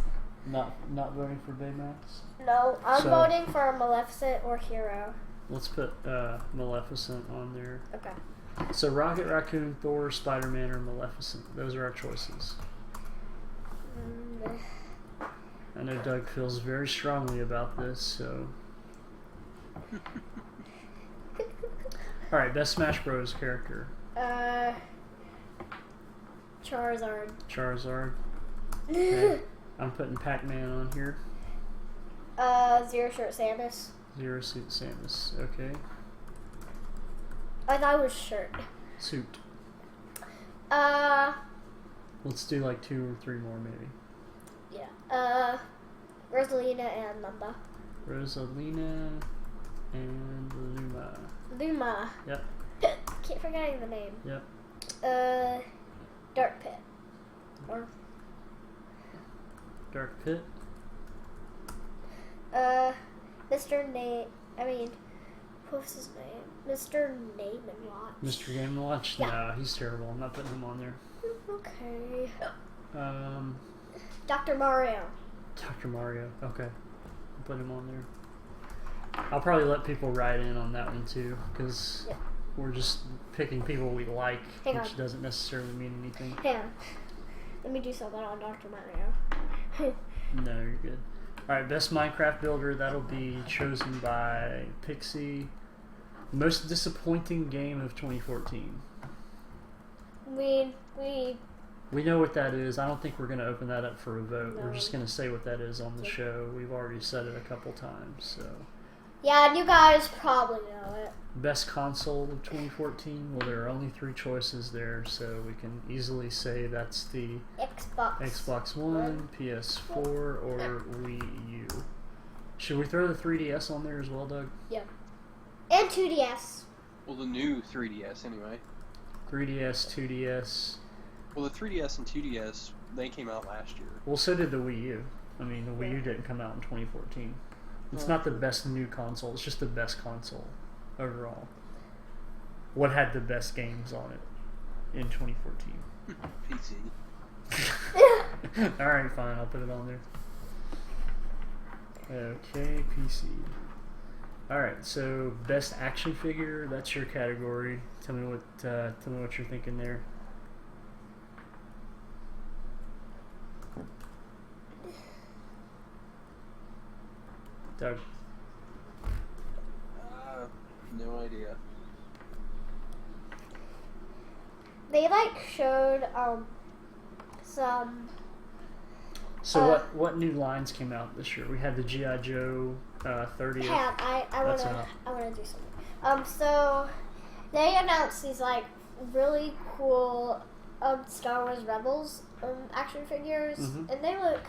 Not voting for Baymax? No, I'm voting for Maleficent or Hero. Let's put Maleficent on there. Okay. So Rocket Raccoon, Thor, Spider-Man, or Maleficent. Those are our choices. I know Doug feels very strongly about this, so... Alright, best Smash Bros. Character. Charizard. Charizard. Okay. I'm putting Pac-Man on here. Zero Shirt Samus. Zero Suit Samus. Okay. I thought it was shirt. Suit. Let's do like 2 or 3 more, maybe. Yeah. Rosalina and Lumba. Rosalina and Luma. Luma. Yep. Keep forgetting the name. Yep. Dark Pit. Or Dark Pit. Mr. Nate. I mean, what was his name? Mr. Name and Watch. Mr. Game & Watch? Yeah. Nah, he's terrible. I'm not putting him on there. Okay. Dr. Mario. Dr. Mario. Okay. I'll put him on there. I'll probably let people write in on that one too, because we're just picking people we like, which doesn't necessarily mean anything. Hang on. Let me do something on Dr. Mario. No, you're good. Alright, best Minecraft builder, that'll be chosen by Pixie. Most disappointing game of 2014. We know what that is. I don't think we're going to open that up for a vote. No. We're just going to say what that is on the show. We've already said it a couple times, so... Yeah, you guys probably know it. Best console of 2014? Well, there are only 3 choices there, so we can easily say that's the... Xbox One, PS4, or Wii U. Should we throw the 3DS on there as well, Doug? Yeah. And 2DS. Well, the new 3DS, anyway. 3DS, 2DS... Well, the 3DS and 2DS, they came out last year. Well, so did the Wii U. I mean, the Wii U didn't come out in 2014. It's not the best new console. It's just the best console overall. What had the best games on it in 2014? PC. Alright, fine. I'll put it on there. Okay, PC. Alright, so best action figure, that's your category. Tell me what you're thinking there. Doug. No idea. They showed some. So what new lines came out this year? We had the G.I. Joe 30th. Yeah, I wanna do something. So they announced these really cool Star Wars Rebels action figures, and they look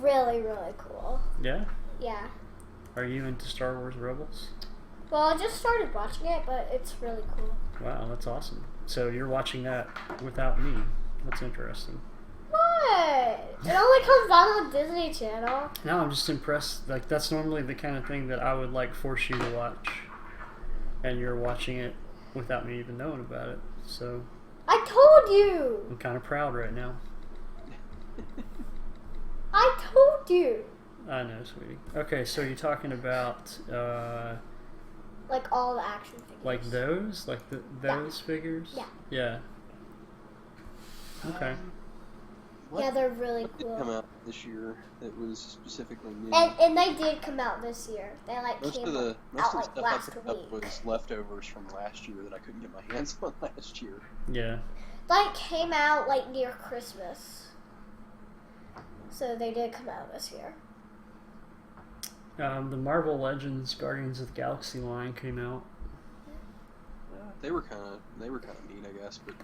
really, really cool. Yeah? Yeah. Are you into Star Wars Rebels? Well, I just started watching it, but it's really cool. Wow, that's awesome. So you're watching that without me. That's interesting. What? It only comes on the Disney Channel. No, I'm just impressed. That's normally the kind of thing that I would force you to watch. And you're watching it without me even knowing about it. So I told you! I'm kind of proud right now. I told you! I know, sweetie. Okay, so you're talking about... all the action figures. Like those? Those figures? Yeah. Yeah. Okay. Yeah, they're really what cool. Did come out this year that was specifically new? And they did come out this year. They most came of the out stuff last I picked week. up was leftovers from last year that I couldn't get my hands on last year. Yeah. Came out near Christmas. So they did come out this year. The Marvel Legends Guardians of the Galaxy line came out. They were kind of neat, I guess, but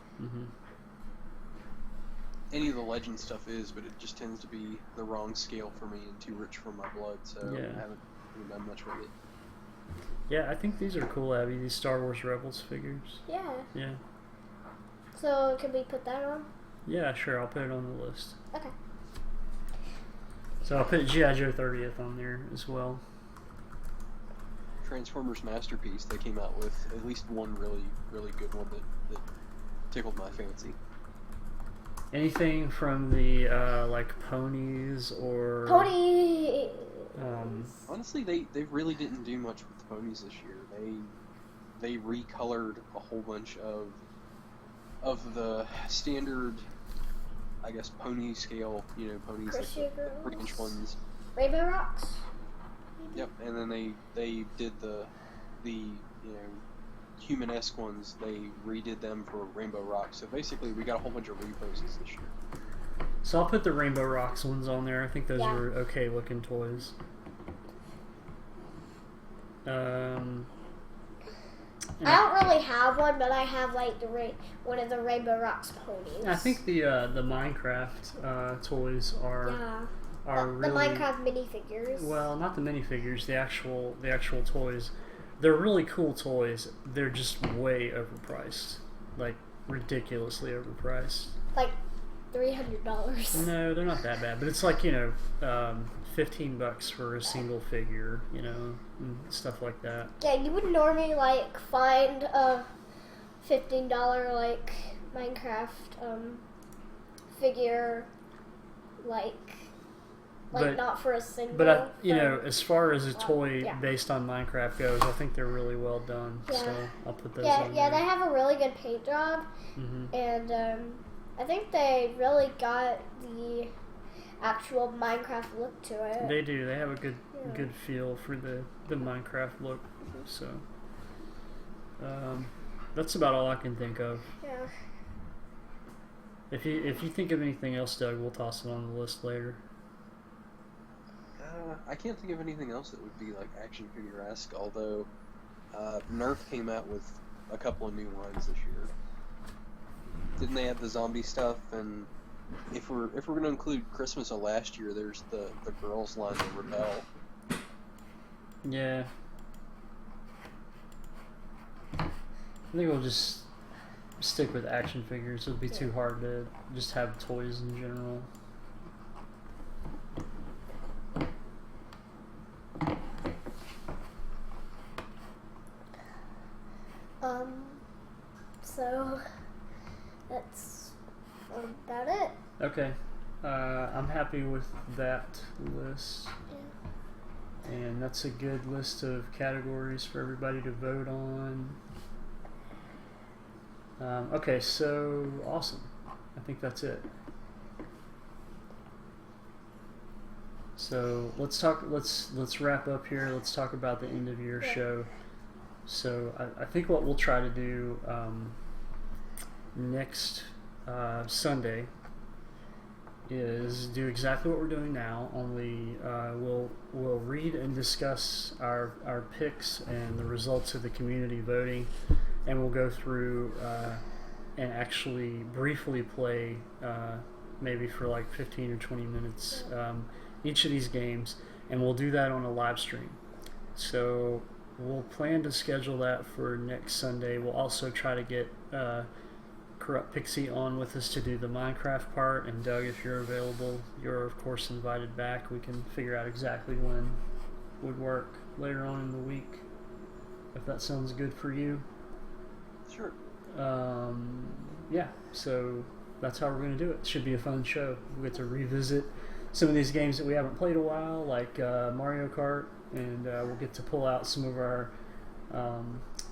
any of the Legend stuff is, but it just tends to be the wrong scale for me and too rich for my blood, so I haven't really done much with it. Yeah, I think these are cool, Abby. These Star Wars Rebels figures. Yeah. Yeah. So can we put that on? Yeah, sure. I'll put it on the list. Okay. So I'll put G.I. Joe 30th on there as well. Transformers Masterpiece, they came out with at least one really, really good one that tickled my fancy. Anything from the like ponies or Pony? Honestly, they really didn't do much with the ponies this year. They recolored a whole bunch of the standard, I guess, pony scale, ponies, like the 3-inch ones. Rainbow Rocks? Yep, and then they did the human-esque ones. They redid them for Rainbow Rocks. So basically, we got a whole bunch of reposes this year. So I'll put the Rainbow Rocks ones on there. I think those were okay looking toys. I don't really have one, but I have like one of the Rainbow Rocks ponies. I think the Minecraft toys are really, the Minecraft minifigures. Well, not the minifigures, the actual toys. They're really cool toys. They're just way overpriced, like ridiculously overpriced. Like $300. No, they're not that bad, but it's like $15 for a single figure, and stuff like that. Yeah, you would normally like find a $15 like Minecraft figure, like not for a single. But as far as a toy based on Minecraft goes, I think they're really well done. Yeah. So I'll put those on there. Yeah, they have a really good paint job, and I think they really got the actual Minecraft look to it. They do. They have a good feel for the Minecraft look. So that's about all I can think of. Yeah. If you think of anything else, Doug, we'll toss it on the list later. I can't think of anything else that would be like action figure-esque, although Nerf came out with a couple of new lines this year. Didn't they have the zombie stuff? And if we're going to include Christmas of last year, there's the girls line, the Rebel. Yeah. I think we'll just stick with action figures. It'll be too hard to just have toys in general. So that's about it. Okay. I'm happy with that list. Yeah. And that's a good list of categories for everybody to vote on. Okay, so awesome. I think that's it. So let's wrap up here. Let's talk about the end of year show. So I think what we'll try to do next Sunday is do exactly what we're doing now, only we'll read and discuss our picks and the results of the community voting, and we'll go through and actually briefly play maybe for like 15 or 20 minutes each of these games, and we'll do that on a live stream. So we'll plan to schedule that for next Sunday. We'll also try to get Corrupt Pixie on with us to do the Minecraft part, and Doug, if you're available, you're of course invited back. We can figure out exactly when would work later on in the week, if that sounds good for you. Sure. Yeah, so that's how we're going to do it. Should be a fun show. We'll get to revisit some of these games that we haven't played a while, like Mario Kart, and we'll get to pull out some of our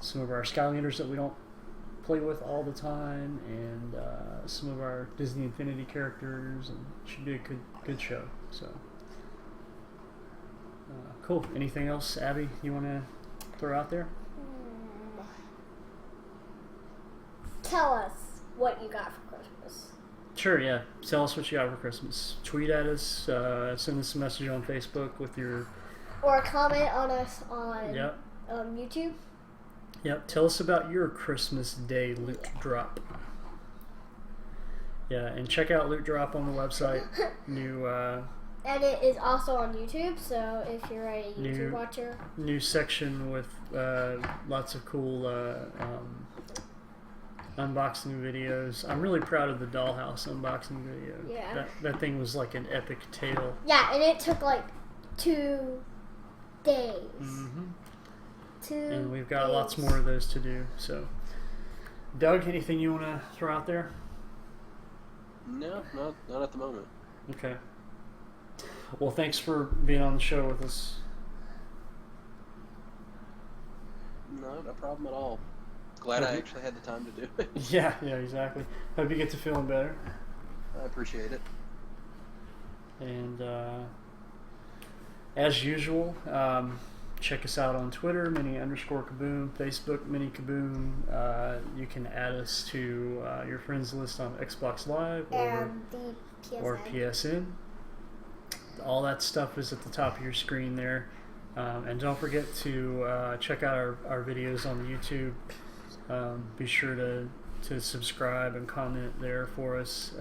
Skylanders that we don't play with all the time, and some of our Disney Infinity characters, and it should be a good show. So cool. Anything else, Abby, you want to throw out there? Tell us what you got for Christmas. Sure, yeah. Tell us what you got for Christmas. Tweet at us, send us a message on Facebook with your... Or comment on us on YouTube. Yep, tell us about your Christmas Day loot drop. Yeah, and check out Loot Drop on the website. New... and it is also on YouTube, so if you're a YouTube watcher... New section with lots of cool... unboxing videos. I'm really proud of the Dollhouse unboxing video. Yeah. That thing was like an epic tale. Yeah, and it took like 2 days. Mm-hmm. And we've got lots more of those to do. So, Doug, anything you want to throw out there? No, not at the moment. Okay. Well, thanks for being on the show with us. No problem at all. Glad I actually had the time to do it. Yeah, exactly. Hope you get to feeling better. I appreciate it. And as usual, check us out on Twitter, mini_KABOOM, Facebook, mini KABOOM. You can add us to your friends list on Xbox Live or PSN. All that stuff is at the top of your screen there. And don't forget to check out our videos on the YouTube. Be sure to subscribe and comment there for us.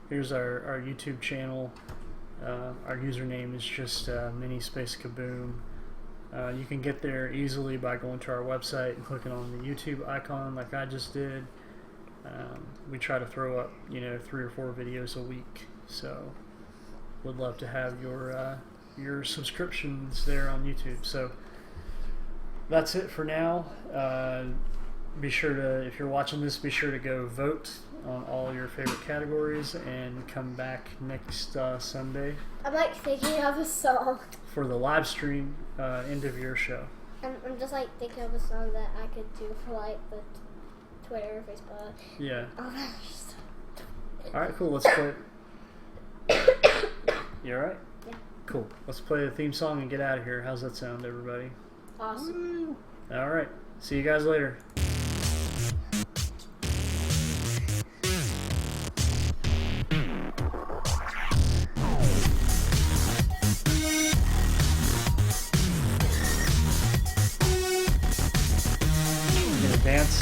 Here's our YouTube channel. Our username is just mini_KABOOM. You can get there easily by going to our website and clicking on the YouTube icon like I just did. We try to throw up 3 or 4 videos a week, so would love to have your subscriptions there on YouTube. So that's it for now. Be sure to, if you're watching this, be sure to go vote on all your favorite categories and come back next Sunday. I'm like thinking of a song for the live stream end of your show. I'm just like thinking of a song that I could do for like the Twitter, Facebook. Yeah. All right, cool. Let's play it. You alright? Yeah. Cool. Let's play the theme song and get out of here. How's that sound, everybody? Awesome. Alright. See you guys later. Dance.